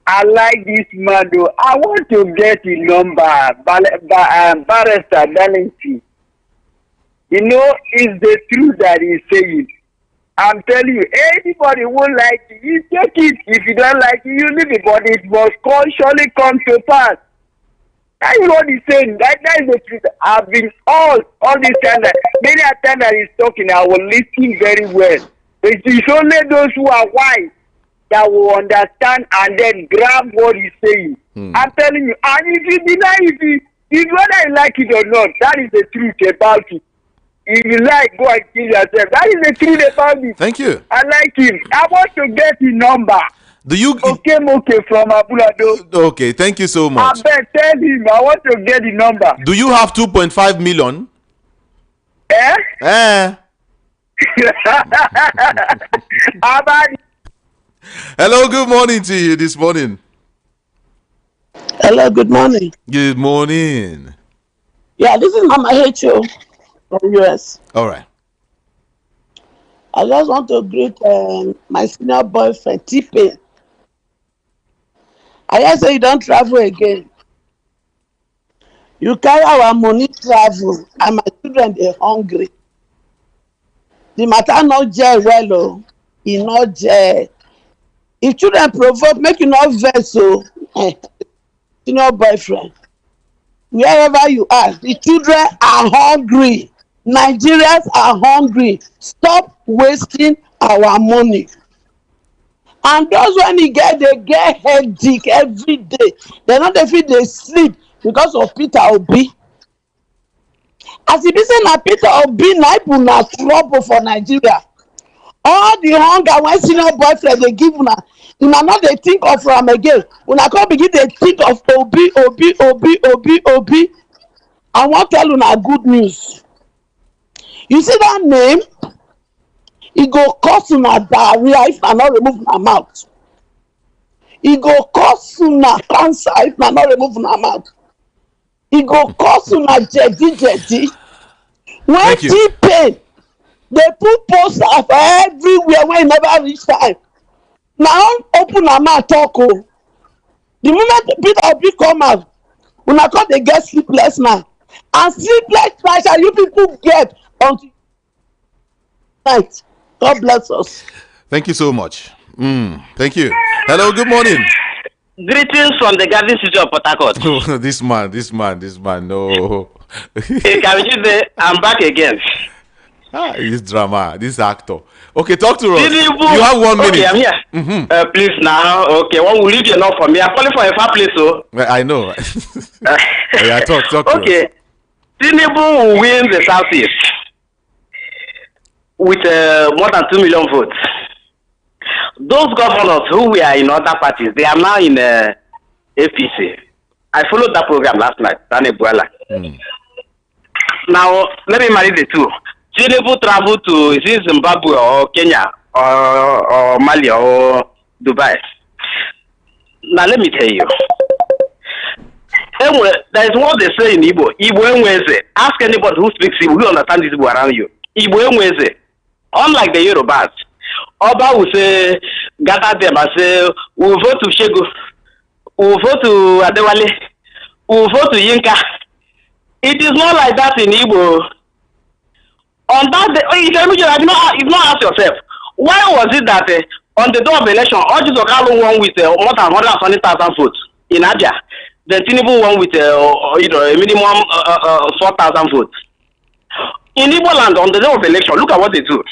I like this man though. I want to get the number, Barrister Darlington. You know, it's the truth that he's saying. I'm telling you, anybody won't like it. You take it. If you don't like it, you leave it. But it must surely come to pass. That is what he's saying. That is the truth. I've been all this time. Many a time that he's talking, I will listen very well. But it's only those who are wise that will understand and then grab what he's saying. I'm telling you. And if you deny it, if whether you like it or not, that is the truth about it. If you like, go and kill yourself. That is the truth about it. Thank you. I like him. I want to get the number. Do you? Okay, from Abulado. Okay, thank you so much. I bet tell him I want to get the number. Do you have 2.5 million? Hello, good morning to you this morning. Hello, good morning. Good morning. Yeah, this is Mama H.O. from US. All right. I just want to greet my senior boyfriend, T-Pain. I just say you don't travel again. You carry our money travel, and my children, they're hungry. The matter not jail well, he not jail. If children provoke, make you not vessel, senior boyfriend. Wherever you are, the children are hungry. Nigerians are hungry. Stop wasting our money. And those when they get headache every day. They not feel they sleep because of Peter Obi. As if it's not Peter Obi, na trouble for Nigeria. All the hunger when senior boyfriend they give una not they think of them again. Una come begin they think of Obi. I want to tell una good news. You see that name? It go cause una diarrhea if I not remove my mouth. It go cause una cancer if I not remove my mouth. It go cause una jetty. When T-Pain, they put posters everywhere when it never reach time. Now open a mouth talk. The moment Peter Obi come out, when I come they get sleepless now. And sleepless night shall you people get until night. God bless us. Thank you so much. Thank you. Hello, good morning. Greetings from the Garden City of Port Harcourt. Oh, this man, no. Hey, I'm back again. This drama, this actor. Okay, talk to us. You have 1 minute. Okay, I'm here. Please now. Okay, one will leave enough for me. I'm calling for a far place, so. I know. Yeah, talk to us. Okay. Tinubu will win the Southeast with more than 2 million votes. Those governors who were in other parties, they are now in APC. I followed that program last night, Now, let me marry the two. Tinubu travel to is it Zimbabwe or Kenya or Mali or Dubai. Now, let me tell you. There is what they say in Igbo. Igbo enweze. Ask anybody who speaks Igbo, who understands this Igbo around you. Igbo enweze. Unlike the Yorubas, Oba will say, gather them and say, we'll vote to Shegu, we'll vote to Adewale, we'll vote to Yinka. It is not like that in Igbo. On that day, you not ask yourself, why was it that on the day of election, Orji Okalo won with more than 120,000 votes in Abia? Then Tinubu won with a minimum 4,000 votes. In Igbo land, on the day of election, look at what they do.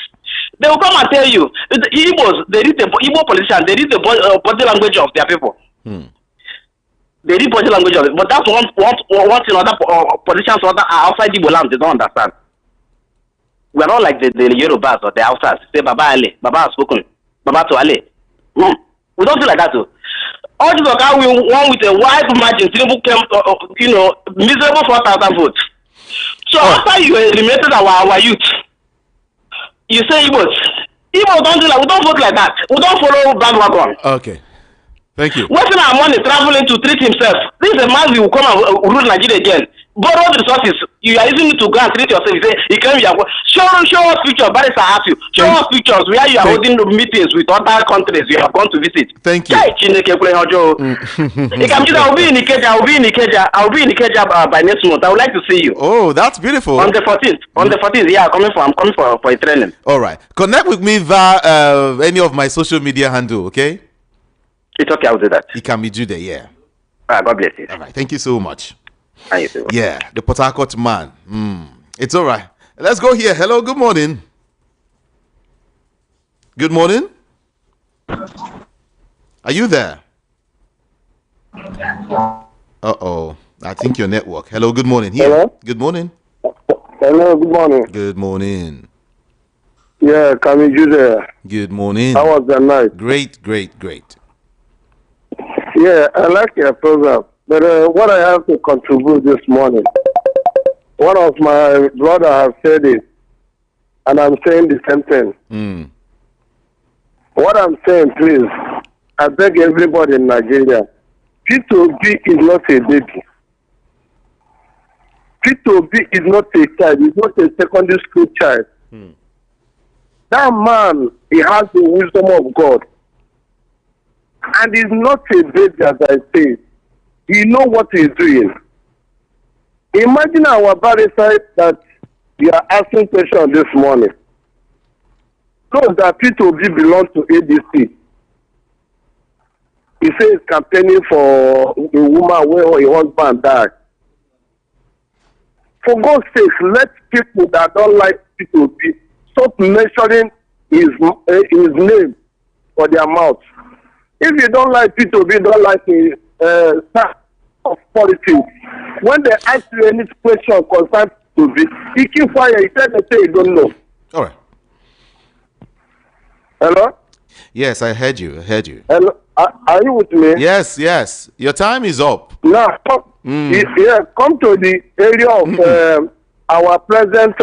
They will come and tell you. The Igbos, they read the Igbo politicians, they read the body language of their people. They read body language of it. But that's one thing other politicians outside Igbo land, they don't understand. We are not like the Yorubas or the Hausas. Say, Baba Ale, Baba has spoken, Baba to Ale. We don't do like that too. All these guys we won with a wide margin. Tinubu came, miserable 4,000 votes. So after you eliminated our youth, you say Igbos don't do like, we don't vote like that. We don't follow bandwagon. Okay. Thank you. Wasting our money traveling to treat himself. This is a man who will come and rule Nigeria again. Borrow the resources. You are using it to go and treat yourself. You say, he came here. Show us pictures. Barrister ask you. Show us pictures where you are holding meetings with other countries you have gone to visit. Thank you. I'll be in Ikeja by next month. I would like to see you. Oh, that's beautiful. On the 14th. On the 14th, yeah, I'm coming for a training. All right. Connect with me via any of my social media handle, okay? It's okay, I'll do that. It can be Jude, yeah. God bless you. All right. Thank you so much. Thank you. Yeah, the Port Harcourt man. It's all right. Let's go here. Hello, good morning. Good morning. Are you there? Uh-oh. I think your network. Hello, good morning. Here. Hello? Good morning. Hello, good morning. Good morning. Yeah, Kami Jude. Good morning. How was the night? Great. Yeah, I like your program. But what I have to contribute this morning, one of my brother have said it, and I'm saying the same thing. What I'm saying, please, I beg everybody in Nigeria, P2B is not a baby. P2B is not a child. He's not a secondary school child. That man, he has the wisdom of God. And he's not a baby, as I say. He knows what he's doing. Imagine our barrister that you are asking questions this morning. Those that P2B belong to ADC. He says campaigning for a woman where her husband died. For God's sake, let people that don't like P2B stop mentioning his name for their mouth. If you don't like P2B, don't like his of politics. When they ask you any question concerning P2B, he keep quiet. He said they say he don't know. All right. Hello? Yes, I heard you. Hello? Are you with me? Yes. Your time is up. Now, come to the area of our present.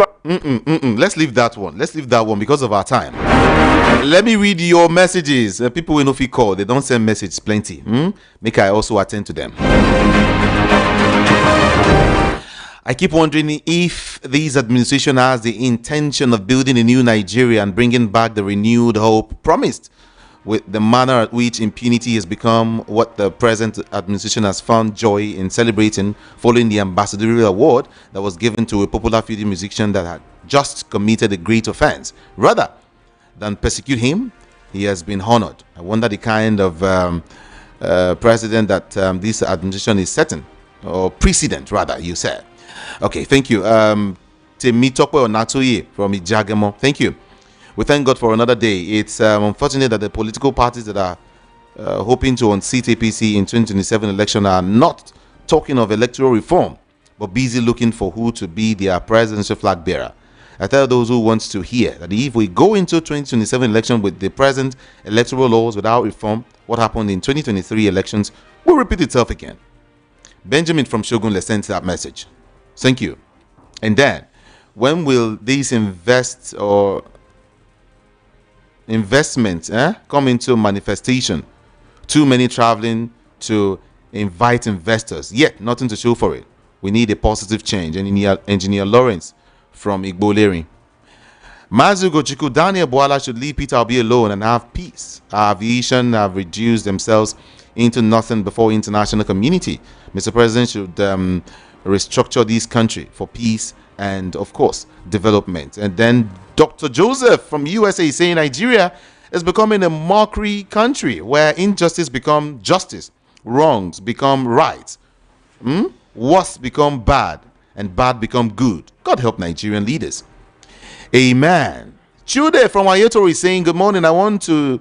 Let's leave that one. Because of our time. Let me read your messages. People will know if you call. They don't send messages plenty. Make I also attend to them. I keep wondering if this administration has the intention of building a new Nigeria and bringing back the renewed hope promised, with the manner at which impunity has become what the present administration has found joy in celebrating following the ambassadorial award that was given to a popular field musician that had just committed a great offense. Rather than persecute him, he has been honored. I wonder the kind of president that this administration is setting, or precedent rather, you said. Okay, thank you. Temitope Onatoye from Ijagemo. Thank you. We thank God for another day. It's unfortunate that the political parties that are hoping to unseat APC in 2027 election are not talking of electoral reform, but busy looking for who to be their presidential flag bearer. I tell those who want to hear that if we go into 2027 election with the present electoral laws without reform, what happened in 2023 elections will repeat itself again. Benjamin from Shogun sent that message. Thank you. And then, when will these investments come into manifestation? Too many traveling to invite investors, yet nothing to show for it. We need a positive change. Engineer Lawrence from Igboleri. Mazu Gochiku, Daniel Boala should leave Peter Obi alone and have peace. Our aviation have reduced themselves into nothing before international community. Mr. President should restructure this country for peace and, of course, development. And then Dr. Joseph from USA saying Nigeria is becoming a mockery country where injustice becomes justice, wrongs become right, worse become bad, and bad become good. God help Nigerian leaders. Amen. Chude from Ayoto is saying, good morning. I want to,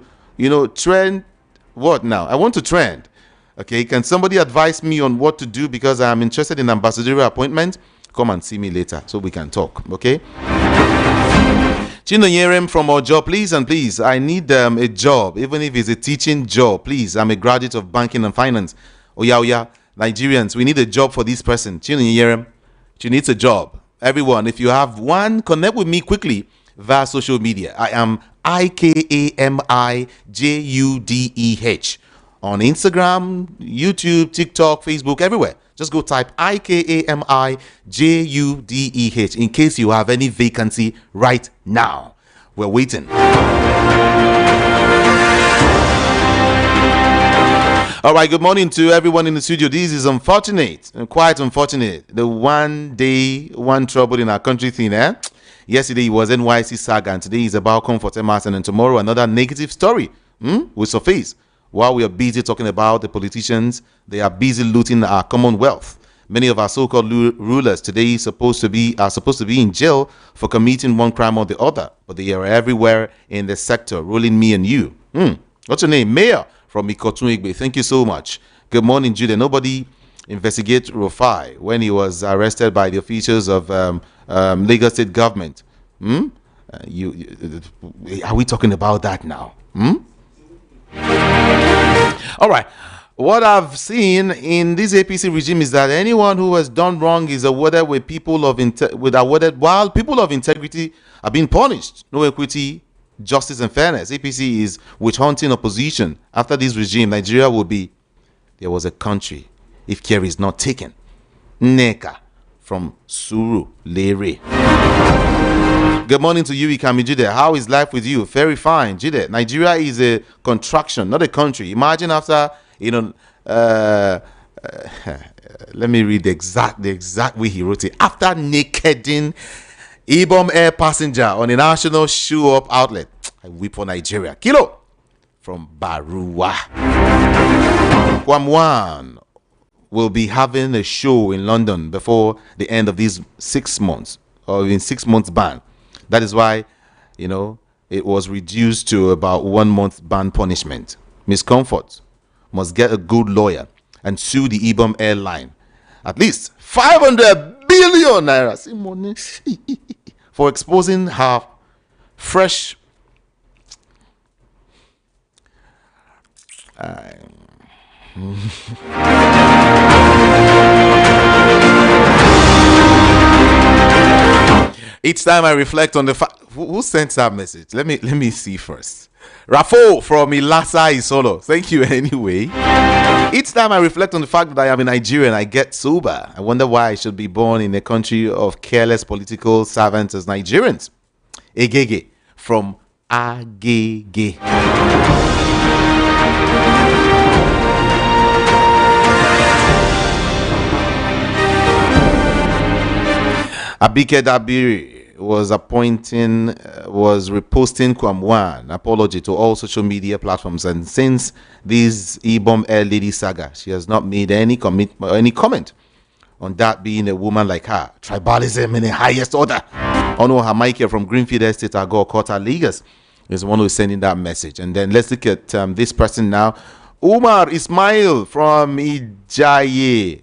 trend. What now? I want to trend. Okay, can somebody advise me on what to do because I'm interested in ambassadorial appointment? Come and see me later so we can talk. Okay. Chino Yerem from Ojo, please, I need a job, even if it's a teaching job. Please, I'm a graduate of banking and finance. Oh yeah, Nigerians, we need a job for this person. Chino Yerem, she needs a job. Everyone, if you have one, connect with me quickly via social media. I am IKAMIJUDEH on Instagram, YouTube, TikTok, Facebook, everywhere. Just go type IKAMIJUDEH in case you have any vacancy right now. We're waiting. All right, good morning to everyone in the studio. This is unfortunate, quite unfortunate. The one day, one trouble in our country thing, eh? Yesterday it was NYC saga, and today is about Comfort Emerson, and tomorrow another negative story will surface. While we are busy talking about the politicians, they are busy looting our commonwealth. Many of our so-called rulers today are supposed to be in jail for committing one crime or the other, but they are everywhere in the sector, ruling me and you. What's your name? Mayor from Ikotun Igbe. Thank you so much. Good morning, Jude. Nobody investigate Rufai when he was arrested by the officials of Lagos State government. Are we talking about that now? All right. What I've seen in this APC regime is that anyone who has done wrong is awarded with while people of integrity are being punished. No equity, justice, and fairness. APC is witch hunting opposition. After this regime, Nigeria will be there was a country if care is not taken. Neka from Suru Lere. Good morning to you, Ikami Jide. How is life with you? Very fine, Jide. Nigeria is a contraction, not a country. Imagine after, let me read the exact way he wrote it. After nakeding Ibom Air passenger on a national show-up outlet, I weep for Nigeria. Kilo from Barua. Kwamwan will be having a show in London before the end of these 6 months, or in 6 months ban. That is why, it was reduced to about 1 month ban punishment. Miss Comfort must get a good lawyer and sue the Ibom airline. At least 500 billion naira for exposing her fresh each time I reflect on the fact who sent that message. Let me see first. Rafo from Ilasa Isolo. Thank you anyway. Each time I reflect on the fact that I am a Nigerian, I get sober. I wonder why I should be born in a country of careless political servants as Nigerians. Egege from Agege. Abike Dabiri was reposting Kwamwan apology to all social media platforms, and since this Ibom Air Lady saga, she has not made any comment on that being a woman like her. Tribalism in the highest order. Ono Hamaike from Greenfield Estate, Agor Kota, Lagos is the one who is sending that message. And then let's look at this person now. Umar Ismail from Ijaye,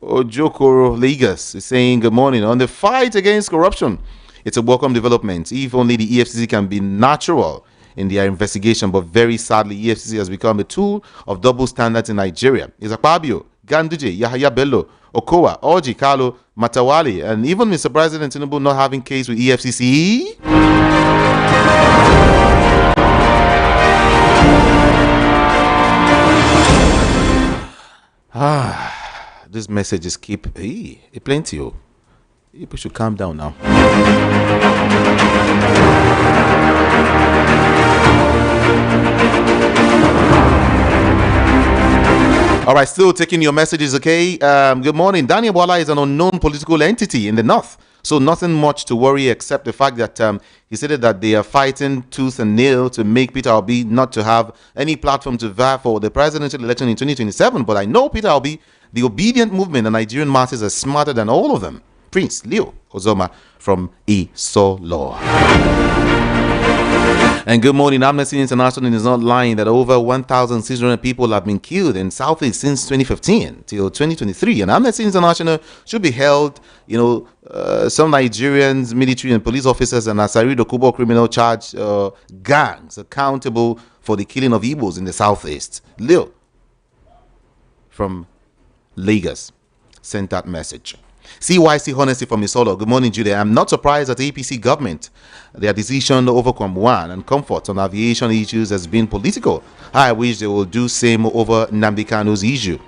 Ojokoro, Lagos, is saying good morning. On the fight against corruption, it's a welcome development. If only the EFCC can be natural in their investigation, but very sadly, EFCC has become a tool of double standards in Nigeria. Isakpabio, Ganduje, Yahaya Bello, Okowa, Oji, Carlo, Matawali, and even Mr. President Tinubu not having case with EFCC. These messages keep plenty. People should calm down now. All right, still taking your messages, okay? Good morning. Daniel Bola is an unknown political entity in the north, so nothing much to worry except the fact that he said that they are fighting tooth and nail to make Peter Obi not to have any platform to vie for the presidential election in 2027. But I know Peter Obi, the obedient movement, and Nigerian masses are smarter than all of them. Prince Leo Ozoma from Isolo. And good morning. Amnesty International is not lying that over 1,600 people have been killed in Southeast since 2015 till 2023. And Amnesty International should be held, some Nigerians, military and police officers and Asari Dokubo criminal charge gangs accountable for the killing of Igbos in the Southeast. Leo from Lagos sent that message. CYC Honesty from Isolo. Good morning, Jude. I'm not surprised that the APC government, their decision to overcome one and comfort on aviation issues has been political. I wish they will do same over Nnamdi Kanu's issue.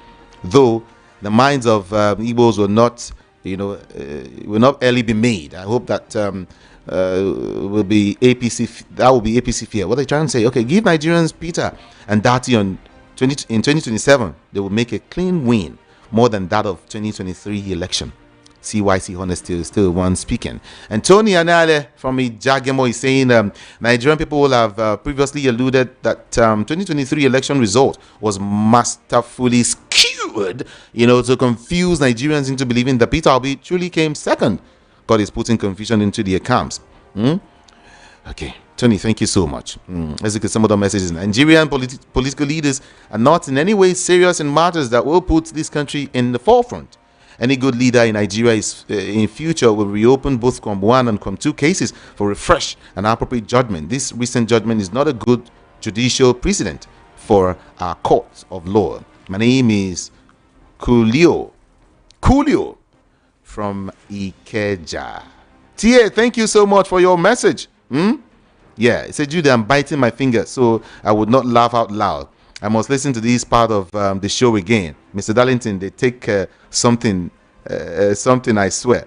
Though the minds of Igbos will not, will not early be made. I hope that will be APC. That will be APC fear. What are they trying to say? Okay, give Nigerians Peter and Dati in 2027. They will make a clean win, more than that of 2023 election. CYC Honesty is still one speaking. And Tony Anale from Ijagemo is saying Nigerian people have previously alluded that 2023 election result was masterfully skewed, to confuse Nigerians into believing that Peter Obi truly came second. God is putting confusion into their camps. Okay, Tony, thank you so much. Let's look at some of the messages. Nigerian political leaders are not in any way serious in matters that will put this country in the forefront. Any good leader in Nigeria is in future will reopen both COM 1 and COM 2 cases for a fresh and appropriate judgment. This recent judgment is not a good judicial precedent for our courts of law. My name is Kulio from Ikeja. Tia, thank you so much for your message. Yeah, it said, Jude, I'm biting my finger, so I would not laugh out loud. I must listen to this part of the show again. Mr. Darlington, they take something, I swear.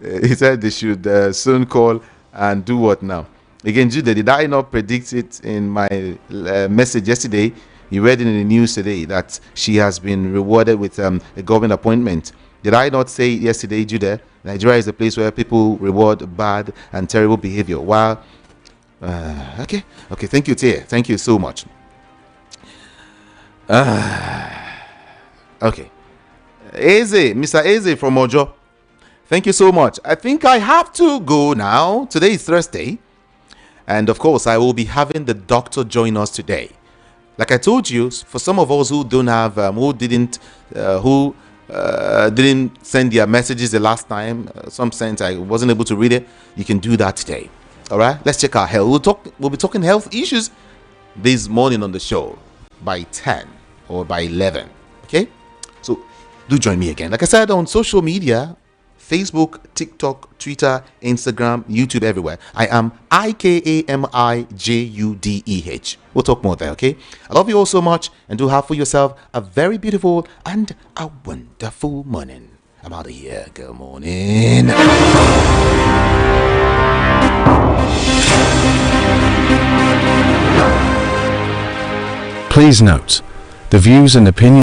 He said they should soon call and do what now? Again, Jude, did I not predict it in my message yesterday? You read it in the news today that she has been rewarded with a government appointment. Did I not say yesterday, Jude, Nigeria is a place where people reward bad and terrible behavior? While, okay, thank you, Tia. Thank you so much. Okay. Mr. Eze from Ojo. Thank you so much. I think I have to go now. Today is Thursday. And of course, I will be having the doctor join us today. Like I told you, for some of us who don't have, who didn't send their messages the last time, some sent, I wasn't able to read it. You can do that today. All right. Let's check our health. We'll be talking health issues this morning on the show by 10 or by 11. Okay, so do join me again, like I said, on social media: Facebook, TikTok, Twitter, Instagram, YouTube, everywhere. I am IKAMIJUDEH. We'll talk more there. Okay, I love you all so much, and do have for yourself a very beautiful and a wonderful morning. I'm out of here. Good morning. Please note, the views and opinions